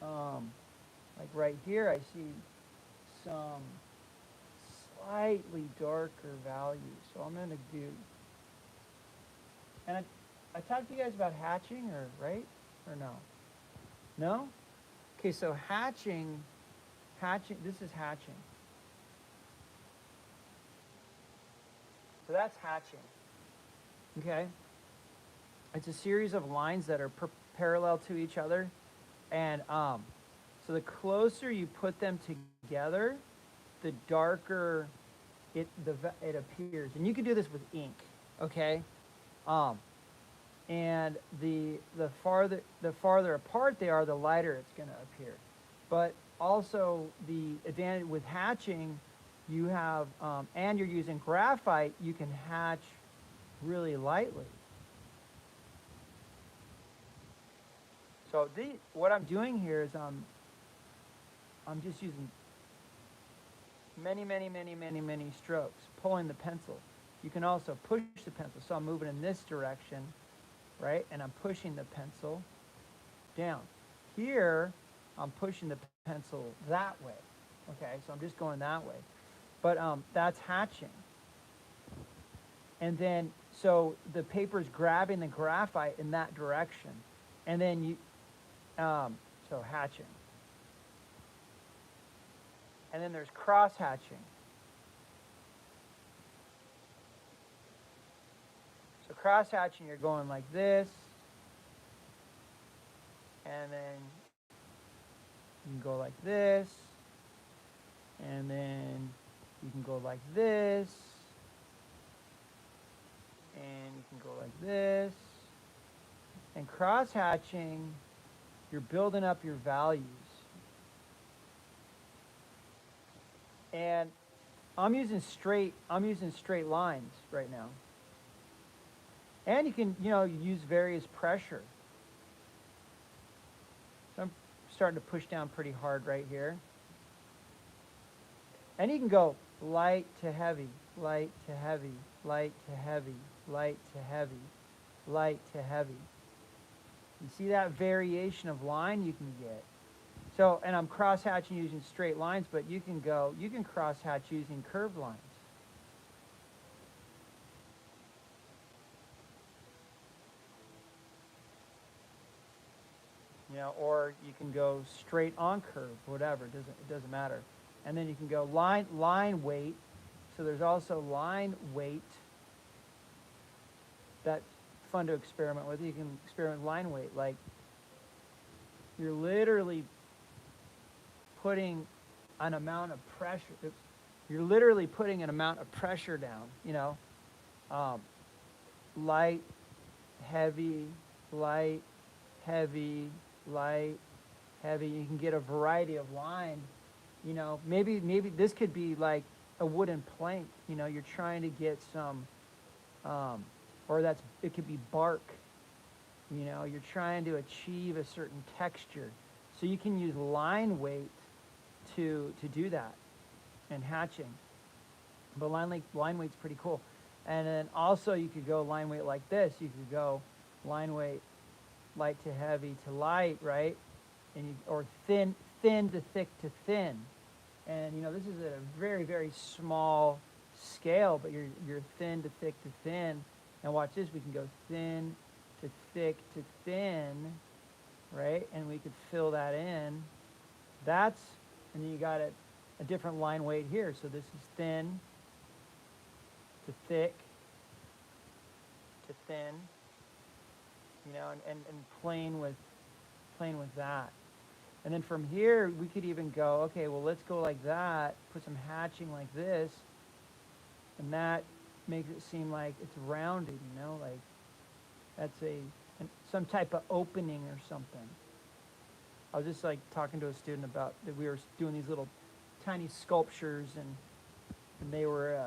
Like right here, I see some slightly darker values. So I'm going to do, and I talked to you guys about hatching, or right, or no? No? Okay, so hatching, this is hatching. So that's hatching. Okay? It's a series of lines that are parallel to each other. And so the closer you put them together, the darker it appears. And you can do this with ink, okay? And the farther apart they are, the lighter it's going to appear. But also the advantage with hatching, you have, and you're using graphite, you can hatch really lightly. So what I'm doing here is I'm just using many strokes, pulling the pencil. You can also push the pencil. So I'm moving in this direction, right? And I'm pushing the pencil down. Here, I'm pushing the pencil that way. Okay, so I'm just going that way. But that's hatching. And then, so the paper's grabbing the graphite in that direction. And then so hatching. And then there's cross hatching. So cross hatching, you're going like this. And then you can go like this. And then you can go like this. And you can go like this. And cross hatching, you're building up your values. And I'm using straight lines right now. And you can, use various pressure. So I'm starting to push down pretty hard right here. And you can go light to heavy, light to heavy, light to heavy, light to heavy, light to heavy. You see that variation of line you can get. So, and I'm cross-hatching using straight lines, but you can cross-hatch using curved lines. Or you can go straight on curve, whatever, it doesn't matter. And then you can go line weight. So there's also line weight. That's fun to experiment with. You can experiment with line weight. Like, you're literally putting an amount of pressure. You're literally putting an amount of pressure down, light, heavy, light, heavy, light, heavy. You can get a variety of line. Maybe this could be like a wooden plank. You're trying to get some, or it could be bark. You're trying to achieve a certain texture. So you can use line weight to do that and hatching. But line weight's pretty cool. And then also you could go line weight like this. You could go line weight light to heavy to light, right? And you, or thin to thick to thin. And you know, this is at a very, very small scale, but you're thin to thick to thin. And watch this, we can go thin to thick to thin, right? And we could fill that in. That's, and then you got a different line weight here. So this is thin to thick to thin, you know, and playing with that. And then from here, we could even go, okay, well, let's go like that, put some hatching like this, and that makes it seem like it's rounded, you know, like that's some type of opening or something. I was just like talking to a student about that we were doing these little tiny sculptures, and they were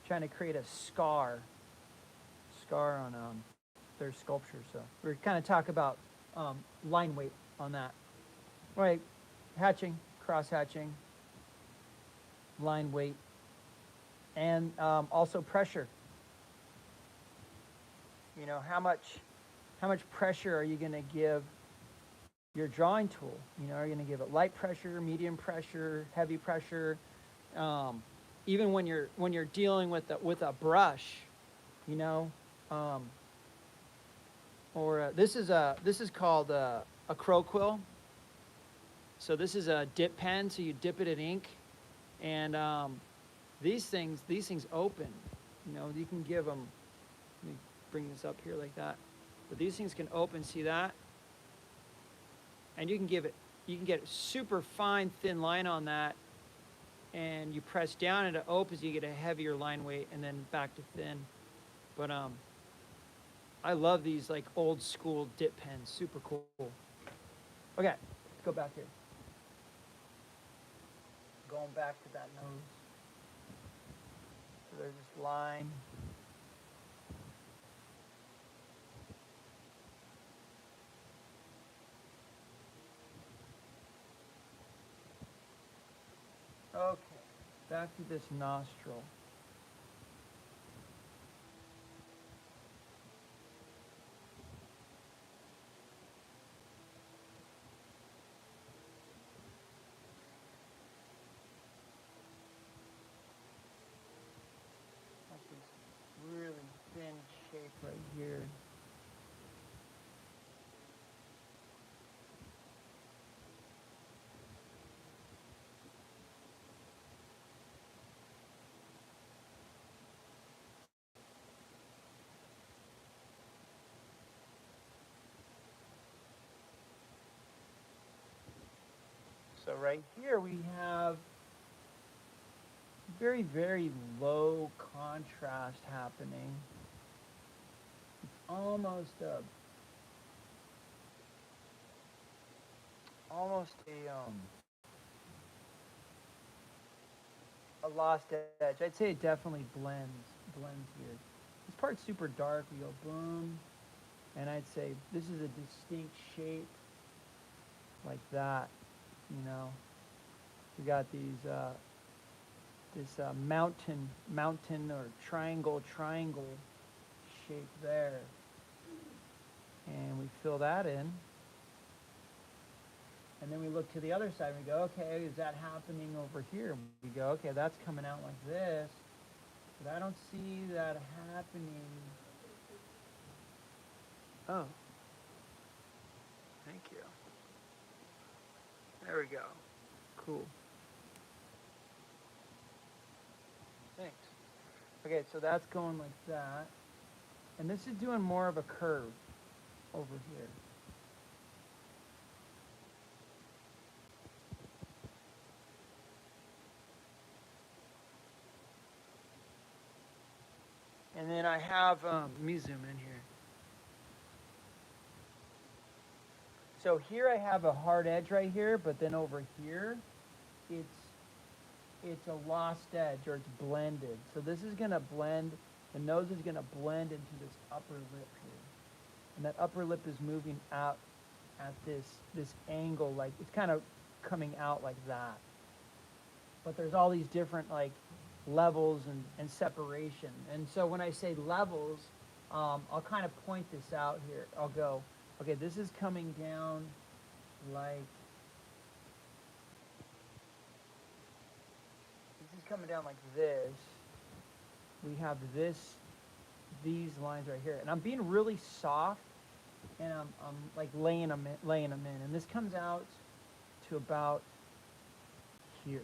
trying to create a scar on their sculpture. So we were kind of talk about line weight on that. Right, hatching, cross hatching, line weight, and also pressure. You know, how much pressure are you going to give your drawing tool? You know, are you going to give it light pressure, medium pressure, heavy pressure? Even when you're dealing with a brush, you know, or this is called a crow quill. So this is a dip pen, so you dip it in ink, and these things open. You know, you can give them. Let me bring this up here like that. But these things can open. See that? And you can get super fine, thin line on that, and you press down and it opens. You get a heavier line weight, and then back to thin. But I love these like old school dip pens. Super cool. Okay, let's go back here. Going back to that nose. So there's this line. Okay, back to this nostril. Really thin shape right here. So right here we have very, very low contrast happening. It's almost a lost edge. I'd say it definitely blends here. This part's super dark. We go boom, and I'd say this is a distinct shape like that. You know, we got these this mountain or triangle shape there, and we fill that in. And then we look to the other side and we go, okay, is that happening over here? We go, okay, that's coming out like this, but I don't see that happening. Oh, thank you. There we go. Cool. Thanks. Okay, so that's going like that. And this is doing more of a curve over here. And then I have, let me zoom in here. So here I have a hard edge right here, but then over here, it's a lost edge, or it's blended. So this is gonna blend, the nose is gonna blend into this upper lip here. And that upper lip is moving out at this angle, like it's kind of coming out like that. But there's all these different like levels and separation. And so when I say levels, I'll kind of point this out here. I'll go, okay, this is coming down like, this is coming down like this. We have these lines right here. And I'm being really soft, and I'm like laying them in. And this comes out to about here.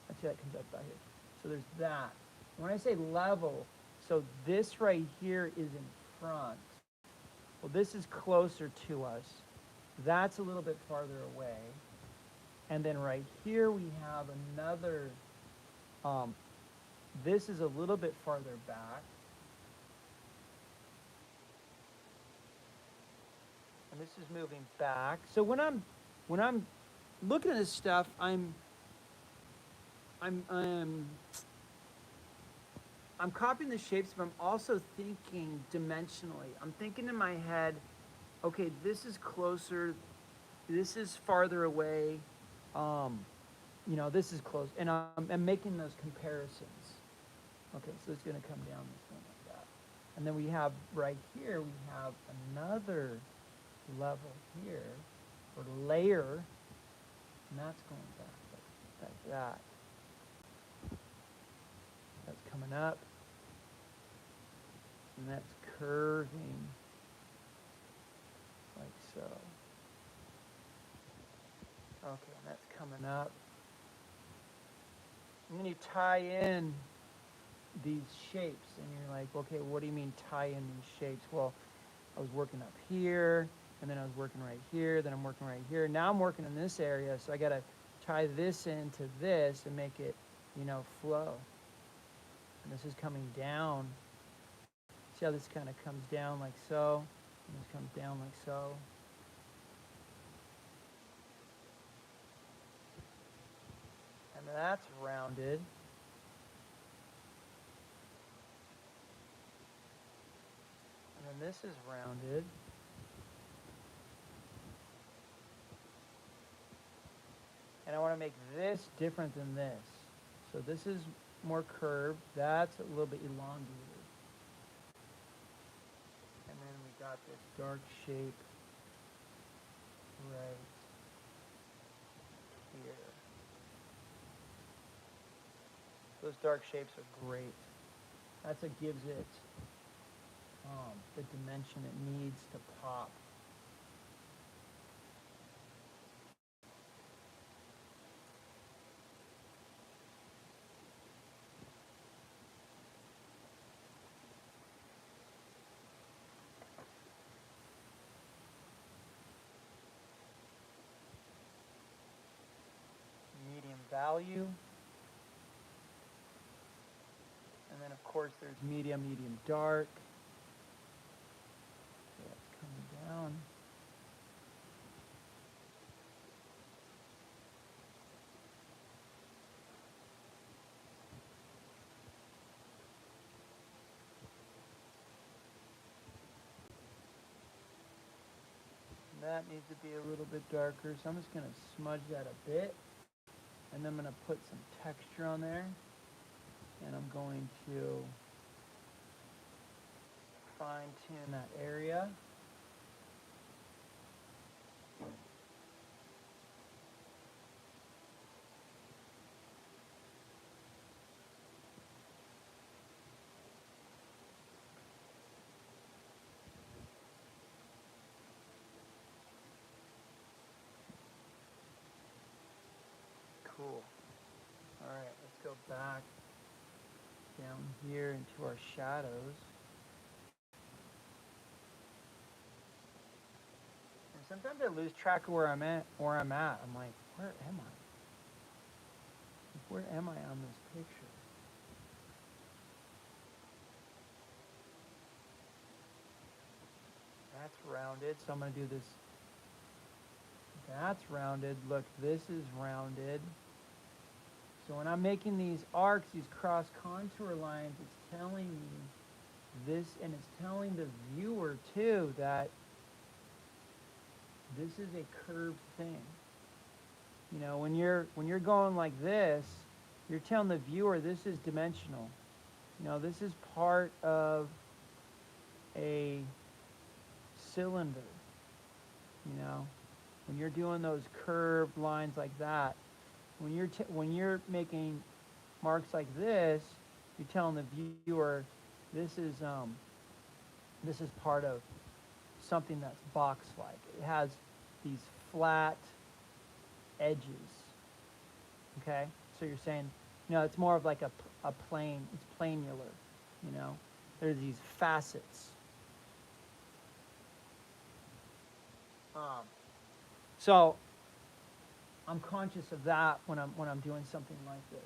I'd say that comes out about here. So there's that. When I say level, so this right here is in front. Well, this is closer to us. That's a little bit farther away. And then right here we have another, this is a little bit farther back. And this is moving back. So when I'm looking at this stuff, I'm copying the shapes, but I'm also thinking dimensionally. I'm thinking in my head, okay, this is closer, this is farther away, this is close, and I'm making those comparisons. Okay, so it's going to come down this one like that. And then we have right here, we have another level here, or layer, and that's going back like that. That's coming up, and that's curving like so. Okay, and that's coming up. And then you tie in these shapes, and you're like, okay, what do you mean tie in these shapes? Well, I was working up here, and then I was working right here, then I'm working right here. Now I'm working in this area, so I got to tie this into this and make it, flow. And this is coming down. See how this kind of comes down like so, and this comes down like so. And that's rounded. And then this is rounded. And I want to make this different than this. So this is more curved. That's a little bit elongated. And then we got this dark shape right here. Those dark shapes are great. That's what gives it the dimension it needs to pop. Medium value. And then of course there's medium dark. So that's coming down. And that needs to be a little bit darker, so I'm just going to smudge that a bit. And then I'm going to put some texture on there. And I'm going to fine tune that area. Cool. All right, let's go back down here into our shadows. And sometimes I lose track of where I'm at. I'm like, where am I? Where am I on this picture? That's rounded, so I'm going to do this. That's rounded. Look, this is rounded. So when I'm making these arcs, these cross contour lines, it's telling me this, and it's telling the viewer too that this is a curved thing. When you're going like this, You're telling the viewer this is dimensional. You know, this is part of a cylinder. You know, when you're doing those curved lines like that, when you're making marks like this, you're telling the viewer this is part of something that's box-like. It has these flat edges. Okay, so you're saying, you know, it's more of like a plane. It's planular. You know, there's these facets. So I'm conscious of that when I'm doing something like this.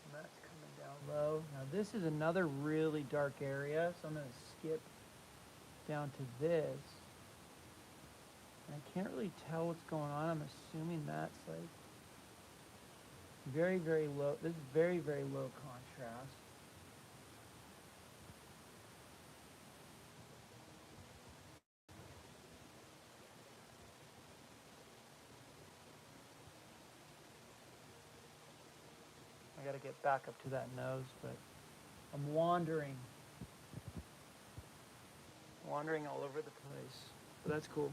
And that's coming down low. Now this is another really dark area, so I'm going to skip down to this. And I can't really tell what's going on. I'm assuming that's like very, very low. This is very, very low contrast. I got to get back up to that nose, but I'm wandering all over the place. But that's cool.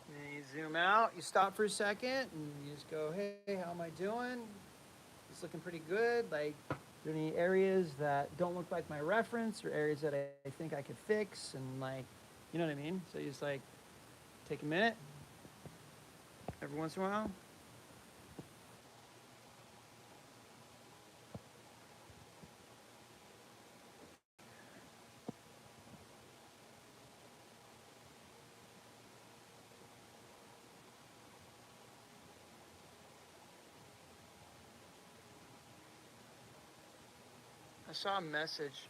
And you zoom out, you stop for a second, and you just go, hey, how am I doing? It's looking pretty good. Like, are there any areas that don't look like my reference, or areas that I think I could fix? And like, you know what I mean? So you just like take a minute every once in a while. I saw a message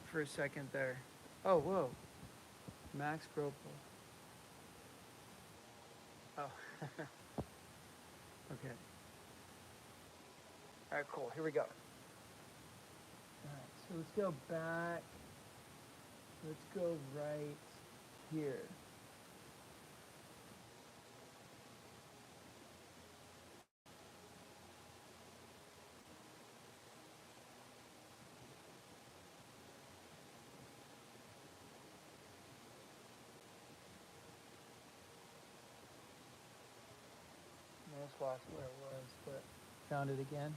for a second there. Oh, whoa. Max Gropel. Oh. Okay. All right, cool. Here we go. All right, so let's go back. Let's go right here. I just lost where it was, but found it again.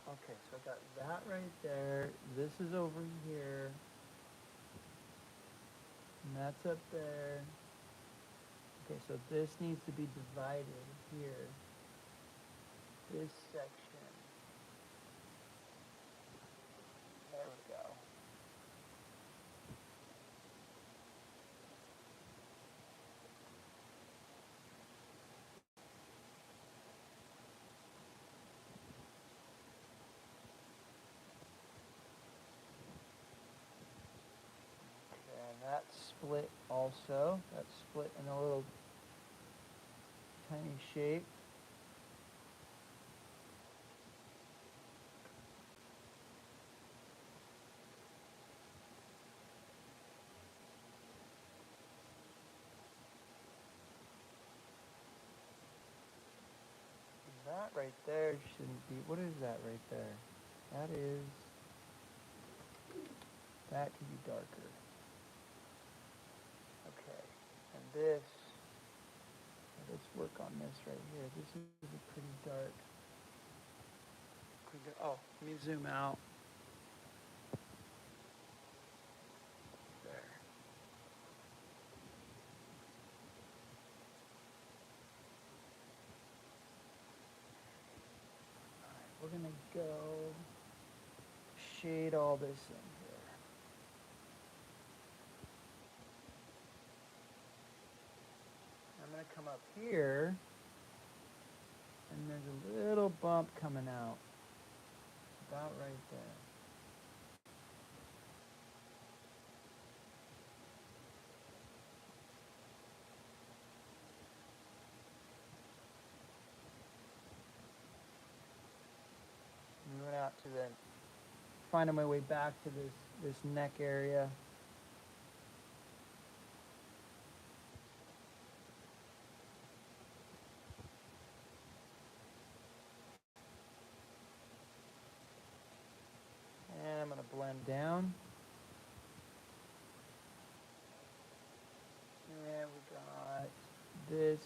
Okay, so I got that right there. This is over here. And that's up there. Okay, so this needs to be divided here. This section. There we go. Okay, and that's split also. That's split in a little tiny shape. That right there shouldn't be. What is that right there? That is. That can be darker. Okay. And this. Let's work on this right here. This is a pretty dark. Oh, let me zoom out. There. All right, we're gonna go shade all this in here. I'm gonna come up here there's a little bump coming out. About right there. Moving out to the, finding my way back to this neck area. And I'm going to blend down. And we got this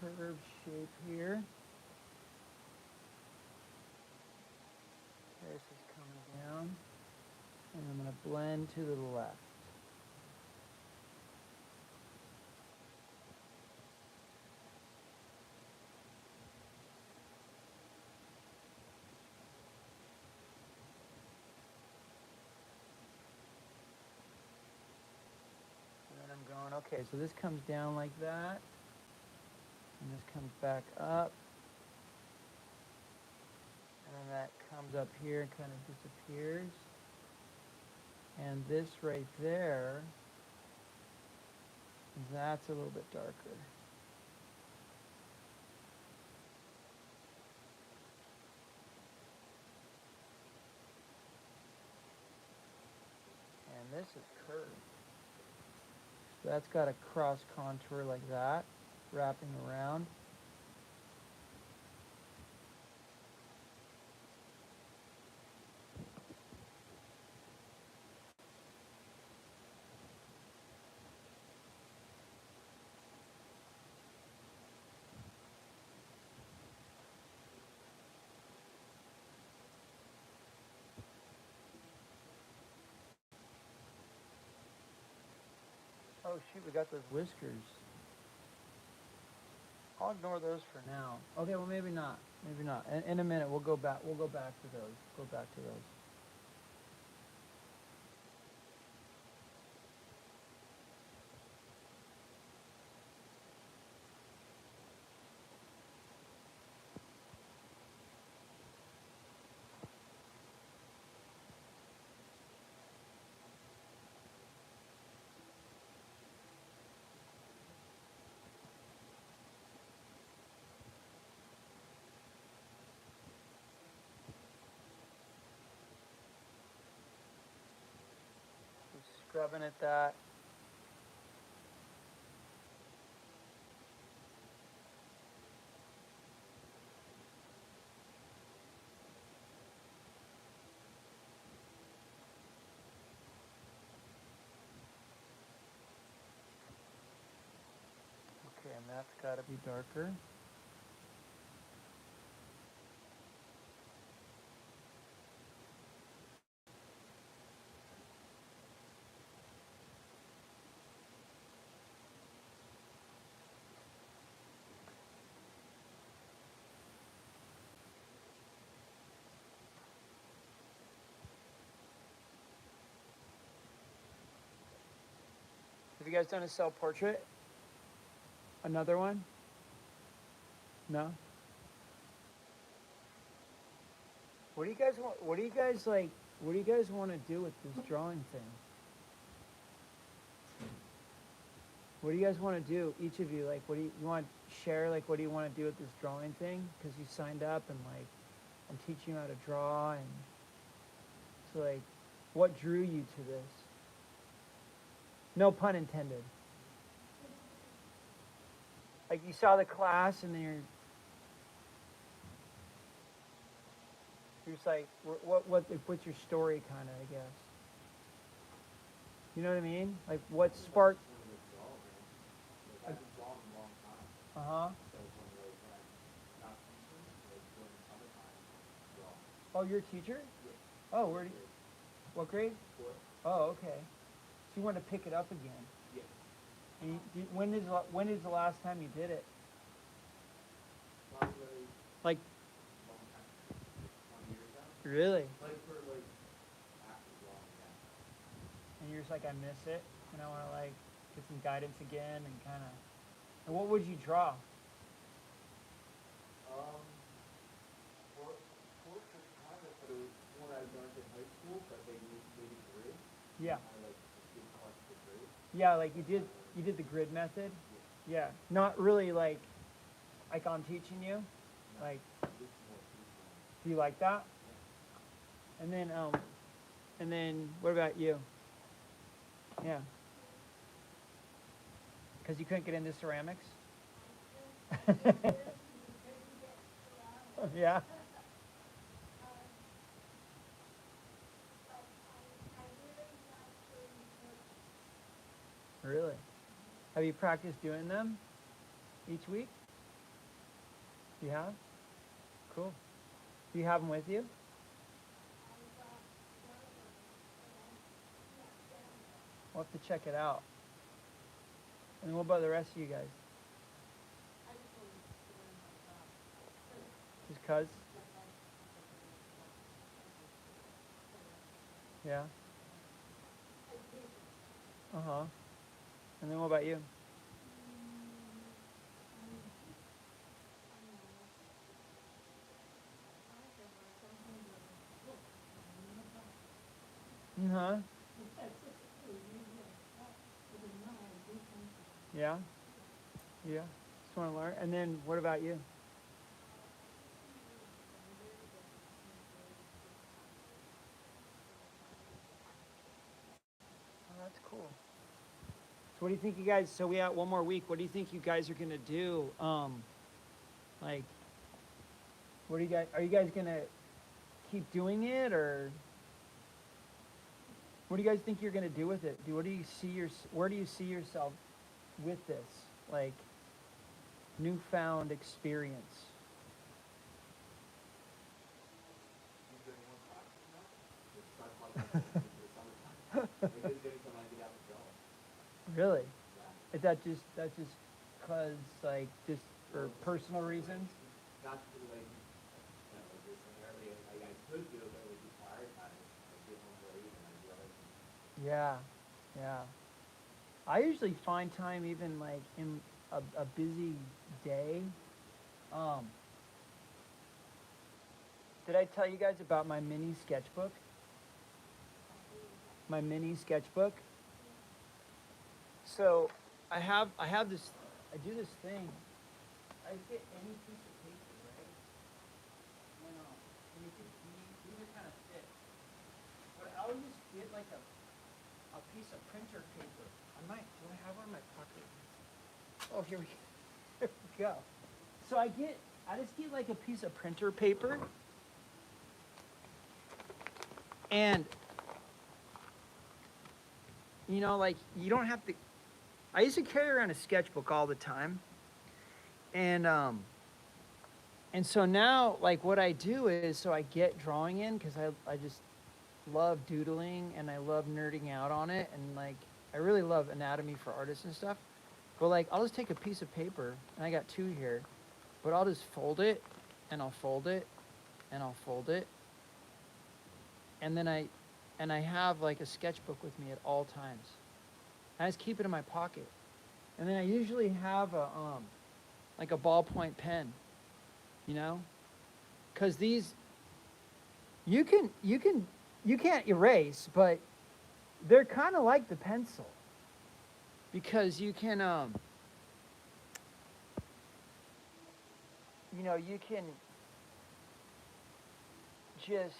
curved shape here. This is coming down. And I'm going to blend to the left. Going, okay, so this comes down like that, and this comes back up, and then that comes up here and kind of disappears, and this right there, that's a little bit darker. And this is curved. So that's got a cross contour like that, wrapping around. Oh shoot, we got those whiskers. I'll ignore those for now. Okay, well maybe not. Maybe not. In a minute, we'll go back. We'll go back to those. Go back to those. Just scrubbing at that. Okay, and that's got to be darker. Have you guys done a self-portrait? Another one? No? What do you guys want? What do you guys like? What do you guys want to do with this drawing thing? What do you guys want to do? Each of you, like, what do you want to share? Like, what do you want to do with this drawing thing? Because you signed up and like, I'm teaching you how to draw, and so like, what drew you to this? No pun intended. Like you saw the class and then you're just like, what's your story, kind of, I guess. You know what I mean? Like, what sparked? Uh huh. Oh, you're a teacher? Oh, where do you, what grade? Oh, okay. So you want to pick it up again? And when is the last time you did it? Like, really? And you're just like, I miss it, and I want to like get some guidance again, and kind of. And what would you draw? tools that they use maybe grid, Yeah. kind of like just give how much the grid. Yeah, like you did the grid method. Yeah. Not really like I'm teaching you. Like, This is more peaceful. do you like that? And then what about you? Yeah. Because you couldn't get into ceramics? Yeah. Really? Have you practiced doing them each week? You have? Cool. Do you have them with you? We'll have to check it out. And what about the rest of you guys? Just cuz? Yeah. Uh-huh. And then what about you? Uh-huh. Yeah. Yeah. Just want to learn. And then what about you? Oh, that's cool. So what do you think you guys, so we got one more week. What do you think you guys are going to do? Like, what do you guys, are you guys going to keep doing it, or what do you guys think you're going to do with it? What do you see where do you see yourself with this? Like, newfound experience. You're doing one practice now? Just start like for the summertime. Maybe it's getting some idea out the show. Really? Yeah. Is that just cause like just for personal reasons? Not to like, like this scenario, like I could do it, but it would be tired time. I'd get home late and I'd be like, Yeah, yeah. I usually find time even like in a busy day. Um, did I tell you guys about my mini sketchbook? My mini sketchbook. So I have this, I do this thing. I get any piece of paper, right? And you can, these are kind of thick. But I'll just get like a piece of printer paper. Do I have one in my pocket? Oh, here we go. Here we go. So I just get like a piece of printer paper. And, like, you don't have to, I used to carry around a sketchbook all the time. And so now, like, what I do is, so I get drawing in, because I just love doodling, and I love nerding out on it, and, like, I really love anatomy for artists and stuff. But, like, I'll just take a piece of paper, and I got two here, but I'll just fold it, and I'll fold it, and I'll fold it. And then I have, like, a sketchbook with me at all times. I just keep it in my pocket. And then I usually have like a ballpoint pen, because these, you can't erase, but they're kind of like the pencil, because you can, you can just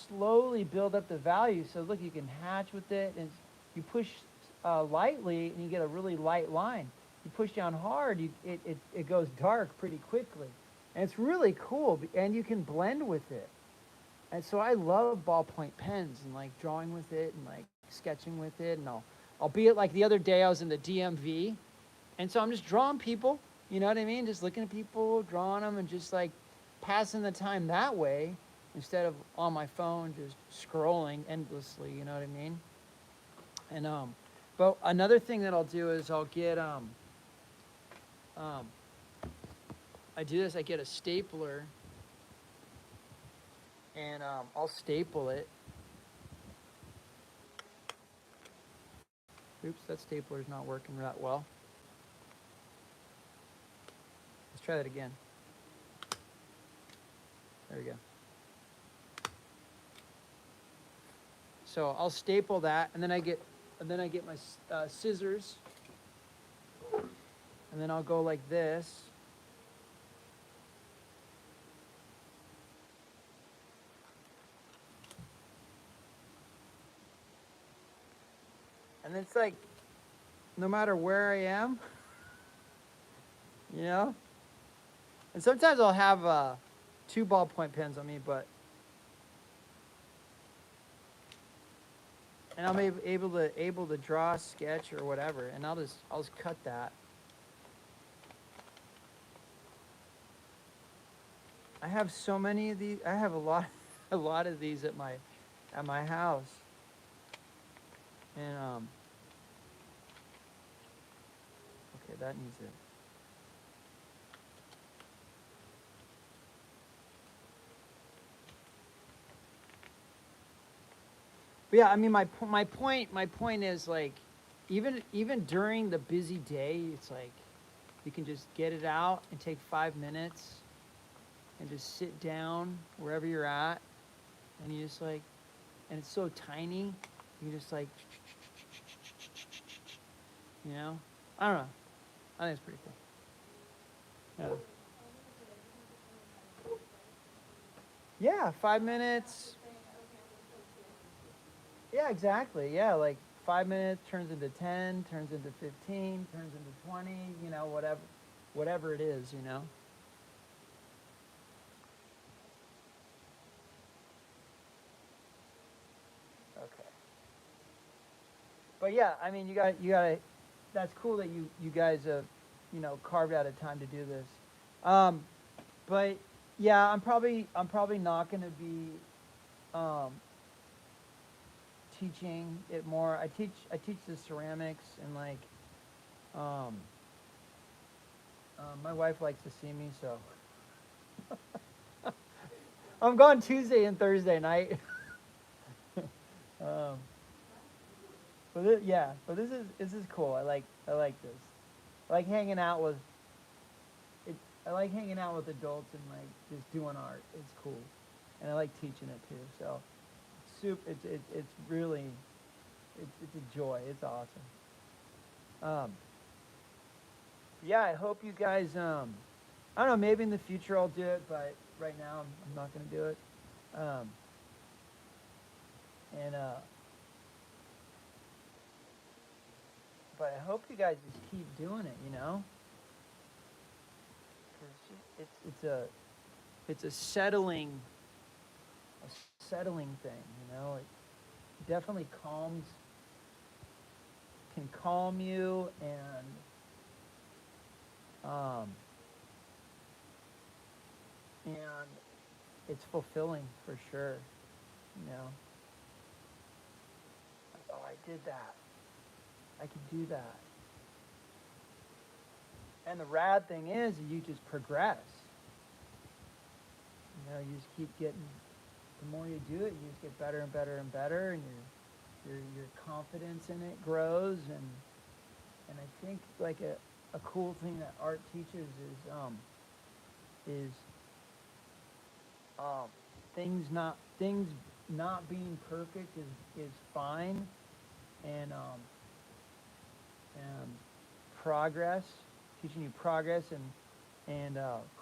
slowly build up the value. So look, you can hatch with it, and you push lightly, and you get a really light line. You push down hard, it goes dark pretty quickly. And it's really cool, and you can blend with it. And so I love ballpoint pens, and like drawing with it, and like sketching with it. And I'll be at, like, the other day I was in the DMV, and so I'm just drawing people, you know what I mean? Just looking at people, drawing them, and just like passing the time that way, instead of on my phone just scrolling endlessly, you know what I mean? And but another thing that I'll do is I'll get I do this, I get a stapler, and I'll staple it. Oops, that stapler's not working that well. Let's try that again. There we go. So I'll staple that, and then I get my scissors, and then I'll go like this. And it's like, no matter where I am, you know? And sometimes I'll have 2 ballpoint pens on me, and I'm able to draw, sketch, or whatever, and I'll just cut that. I have so many of these. I have a lot of these at my house, and okay, that needs it. But yeah, I mean, my point is, like, even during the busy day, it's like you can just get it out and take 5 minutes and just sit down wherever you're at, and you just like, and it's so tiny, you just like, you know, I don't know, I think it's pretty cool. Yeah, 5 minutes. Yeah, exactly. Yeah, like 5 minutes turns into 10, turns into 15, turns into 20, you know, whatever it is, you know. Okay. But yeah, I mean, you got that's cool that you guys have, you know, carved out a time to do this. Um, but yeah, I'm probably not going to be um, teaching it more. I teach the ceramics, and like um, my wife likes to see me, so I'm gone Tuesday and Thursday night. um, but this is cool. I like this. I like hanging out with it. I like hanging out with adults and like just doing art. It's cool, and I like teaching it too. So, it's really it's a joy. It's awesome. Yeah, I hope you guys. I don't know. Maybe in the future I'll do it, but right now I'm not gonna do it. Um, and but I hope you guys just keep doing it. You know, 'cause it's a settling thing. You know, it definitely can calm you, um, and it's fulfilling for sure. You know, like, oh, I did that. I could do that. And the rad thing is, you just progress. You know, you just keep getting. The more you do it, you just get better and better and better, and your confidence in it grows. And I think like a cool thing that art teaches is um, things not being perfect is fine, and and progress, teaching you progress, and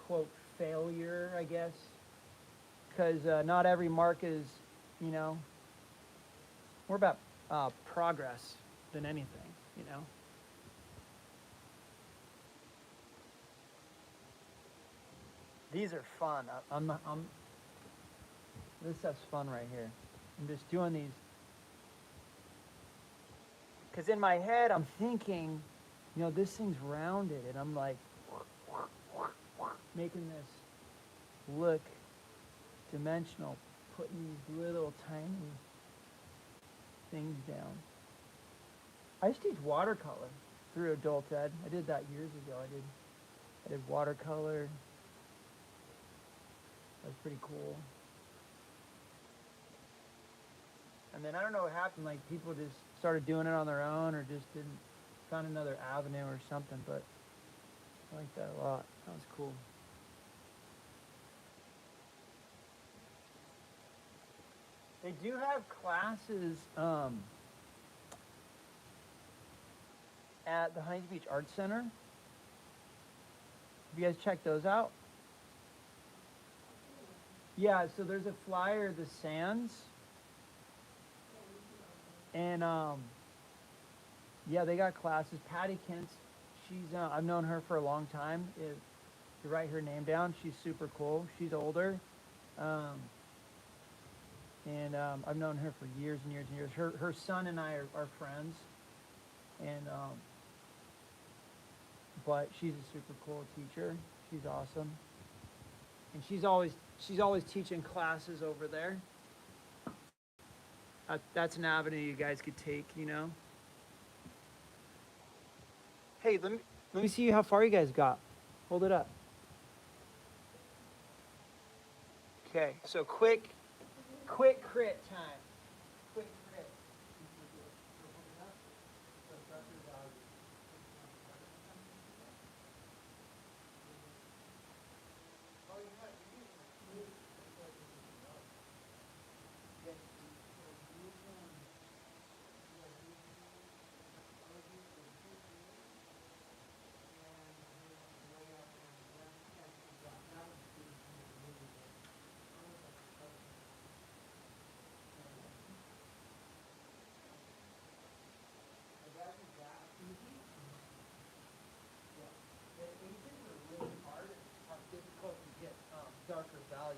quote failure, I guess, because not every mark is, you know, more about progress than anything, you know. These are fun. This stuff's fun right here. I'm just doing these because in my head I'm thinking, you know, this thing's rounded, and I'm like making this look dimensional, putting these little tiny things down. I used to teach watercolor through adult ed. I did that years ago. I did watercolor. That's pretty cool. And then I don't know what happened. Like people just started doing it on their own, or just didn't found another avenue or something. But I like that a lot. That was cool. They do have classes at the Huntington Beach Arts Center. Have you guys checked those out? Yeah, so there's a flyer, the Sands, and yeah, they got classes. Patty Kent, she's I've known her for a long time. If you write her name down, she's super cool. She's older, um, and I've known her for years and years and years. Her son and I are friends, and but she's a super cool teacher. She's awesome, and she's always teaching classes over there. That's an avenue you guys could take, you know. Hey, let me see how far you guys got. Hold it up. Okay, so quick crit time. Quick crit. Darker values.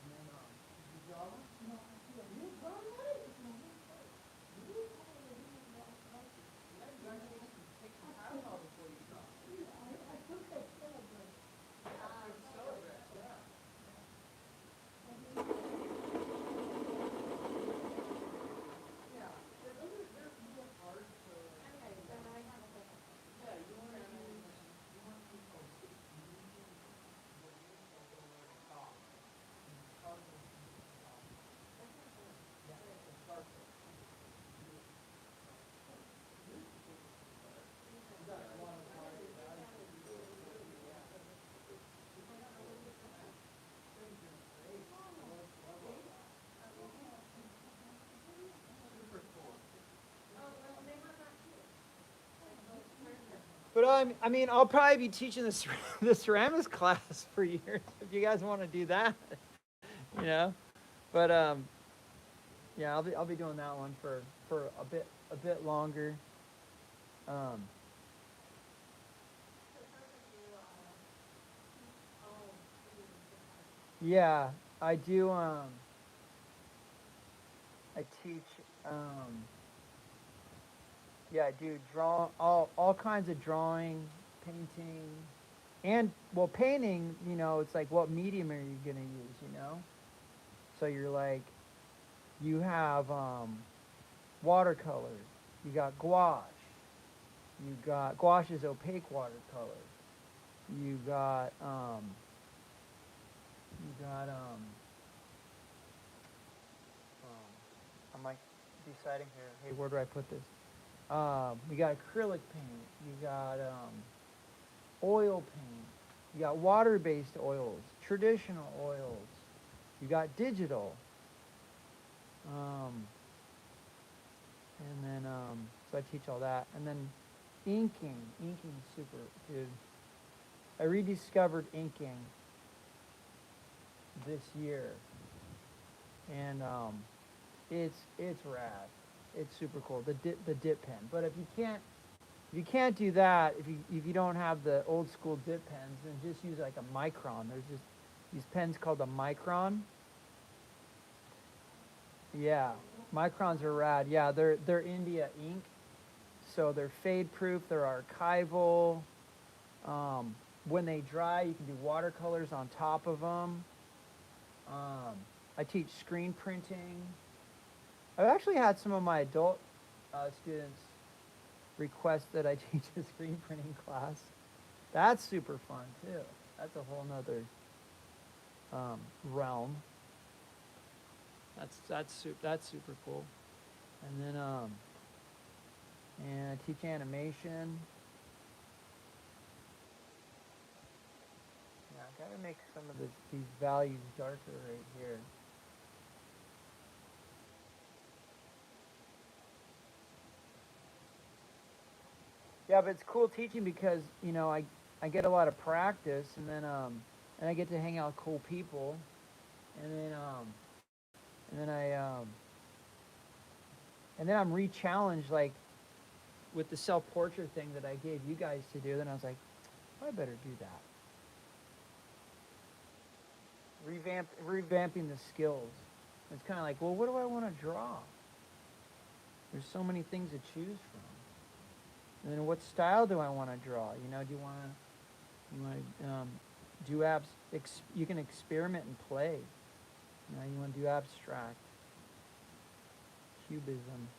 And then, did you draw one? But I mean, I'll probably be teaching the ceramics class for years if you guys want to do that, you know. But yeah, I'll be doing that one for a bit longer. Um, yeah, I do. I teach. Yeah, I do all kinds of drawing, painting, and well, painting. You know, it's like what medium are you gonna use? You know, so you're like, you have watercolor, you got gouache, you got gouache is opaque watercolor, you got I'm like deciding here. Hey, where do I put this? We got acrylic paint. You got oil paint. You got water-based oils, traditional oils. You got digital. And then so I teach all that. And then inking. Inking is super, dude. I rediscovered inking this year, and it's rad. It's super cool. The dip pen. But if you can't do that, if you don't have the old school dip pens, then just use like a Micron. There's just these pens called a Micron. Yeah, Microns are rad. Yeah, they're India ink, so they're fade proof. They're archival. When they dry, you can do watercolors on top of them. I teach screen printing. I've actually had some of my adult students request that I teach a screen printing class. That's super fun too. That's a whole nother realm. That's super cool. And then and I teach animation. Yeah, I gotta make some of these values darker right here. Yeah, but it's cool teaching because, you know, I get a lot of practice, and then and I get to hang out with cool people, and then and then I'm re-challenged, like with the self-portrait thing that I gave you guys to do. Then I was like, I better do that. Revamping the skills. It's kind of like, well, what do I want to draw? There's so many things to choose from. And then what style do I want to draw? You know, do you want to do you can experiment and play. You know, you want to do abstract, cubism.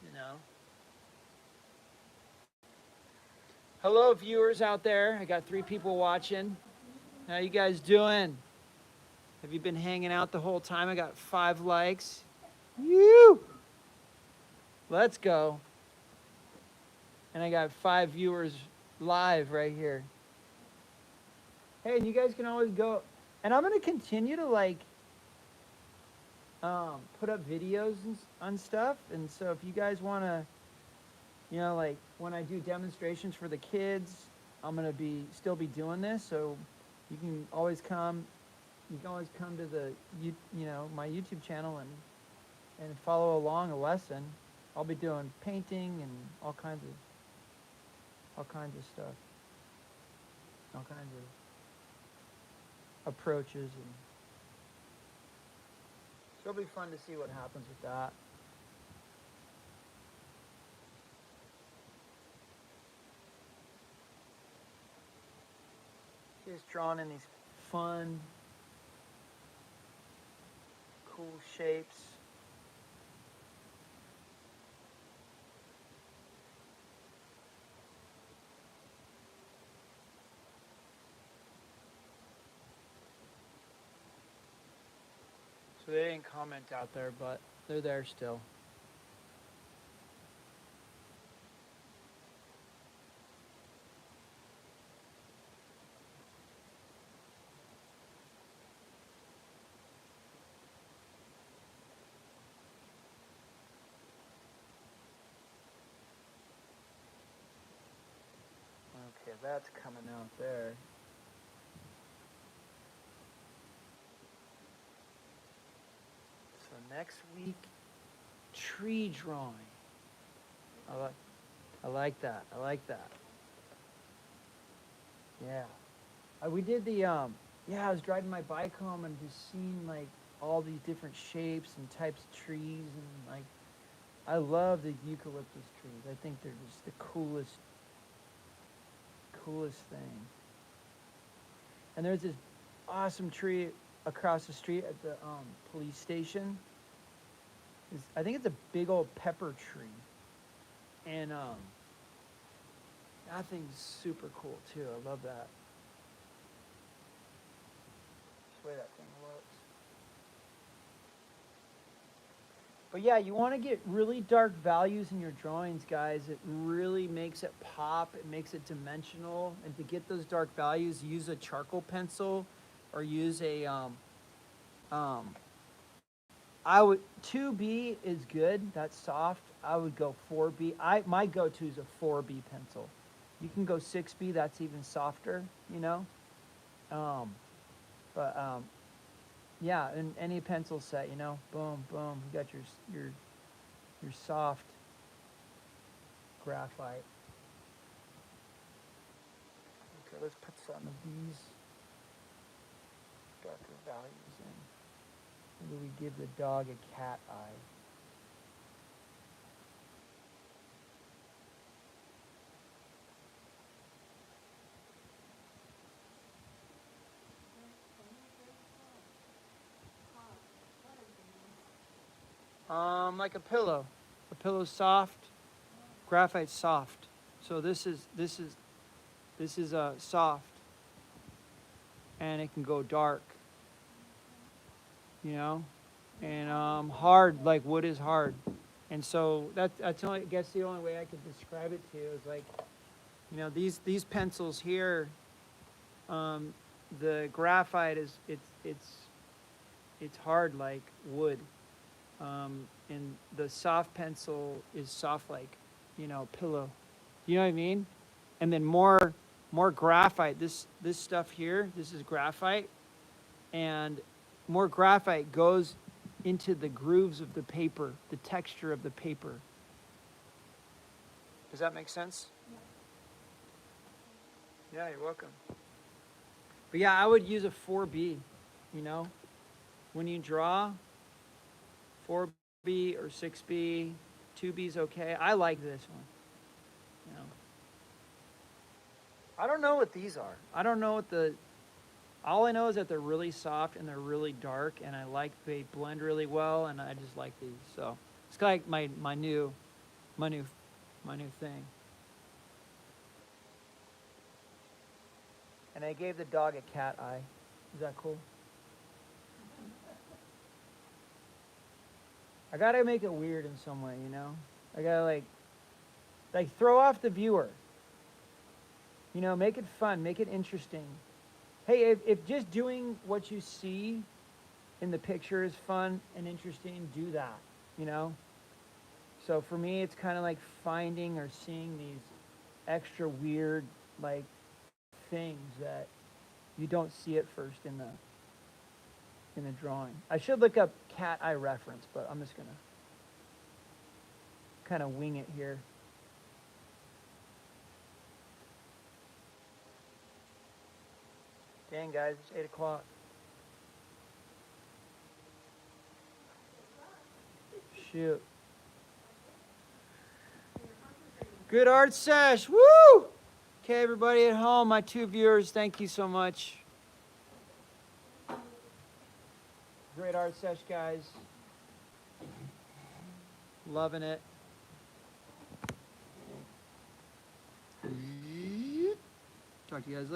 You know. Hello, viewers out there. I got 3 people watching. How you guys doing? Have you been hanging out the whole time? I got 5 likes. Woo! Let's go. And I got 5 viewers live right here. Hey, and you guys can always go. And I'm going to continue to like put up videos on stuff. And so if you guys want to, you know, like when I do demonstrations for the kids, I'm going to still be doing this. So you can always come. You can always come to the you know, my YouTube channel and follow along a lesson. I'll be doing painting and all kinds of stuff, all kinds of approaches, and so it'll be fun to see what happens with that. Just drawing in these fun, cool shapes. So they didn't comment out there, but they're there still. Okay, that's coming out there. So next week, tree drawing. I like that. I like that. Yeah. We did the yeah, I was driving my bike home and just seeing like all these different shapes and types of trees, and like I love the eucalyptus trees. I think they're just the coolest thing. And there's this awesome tree across the street at the police station. I think it's a big old pepper tree. And that thing's super cool too. I love that. Just the way that thing looks. But yeah, you want to get really dark values in your drawings, guys. It really makes it pop. It makes it dimensional. And to get those dark values, use a charcoal pencil or use a I would 2B is good. That's soft. I would go 4B. My go-to is a 4B pencil. You can go 6B. That's even softer. You know. Yeah, and any pencil set. You know, boom, boom. You got your soft graphite. Okay, let's put some of these darker values in. Maybe we give the dog a cat eye. Like a pillow. A pillow's soft. Graphite's soft. So this is soft, and it can go dark. You know, and hard, like wood is hard. And so that's only, I guess the only way I could describe it to you is like, you know, these pencils here, the graphite is it's hard like wood, And the soft pencil is soft like, pillow. You know what I mean? And then more graphite. This stuff here, this is graphite, and more graphite goes into the grooves of the paper, the texture of the paper. Does that make sense? Yeah, you're welcome. But yeah, I would use a 4B, when you draw, 4B or 6B, 2B is okay. I like this one. I don't know what these are. I don't know what all I know is that they're really soft and they're really dark, and they blend really well, and I just like these. So it's kind of like my new thing. And I gave the dog a cat eye. Is that cool? I gotta make it weird in some way, I gotta like throw off the viewer. Make it fun, make it interesting. Hey, if just doing what you see in the picture is fun and interesting, do that, So for me, it's kind of like finding or seeing these extra weird, things that you don't see at first in the drawing. I should look up cat eye reference, but I'm just gonna kind of wing it here. Dang, guys, it's 8 o'clock. Shoot. Good art sesh. Woo! Okay, everybody at home, my 2 viewers, thank you so much. Great art sesh, guys. Loving it. Talk to you guys later.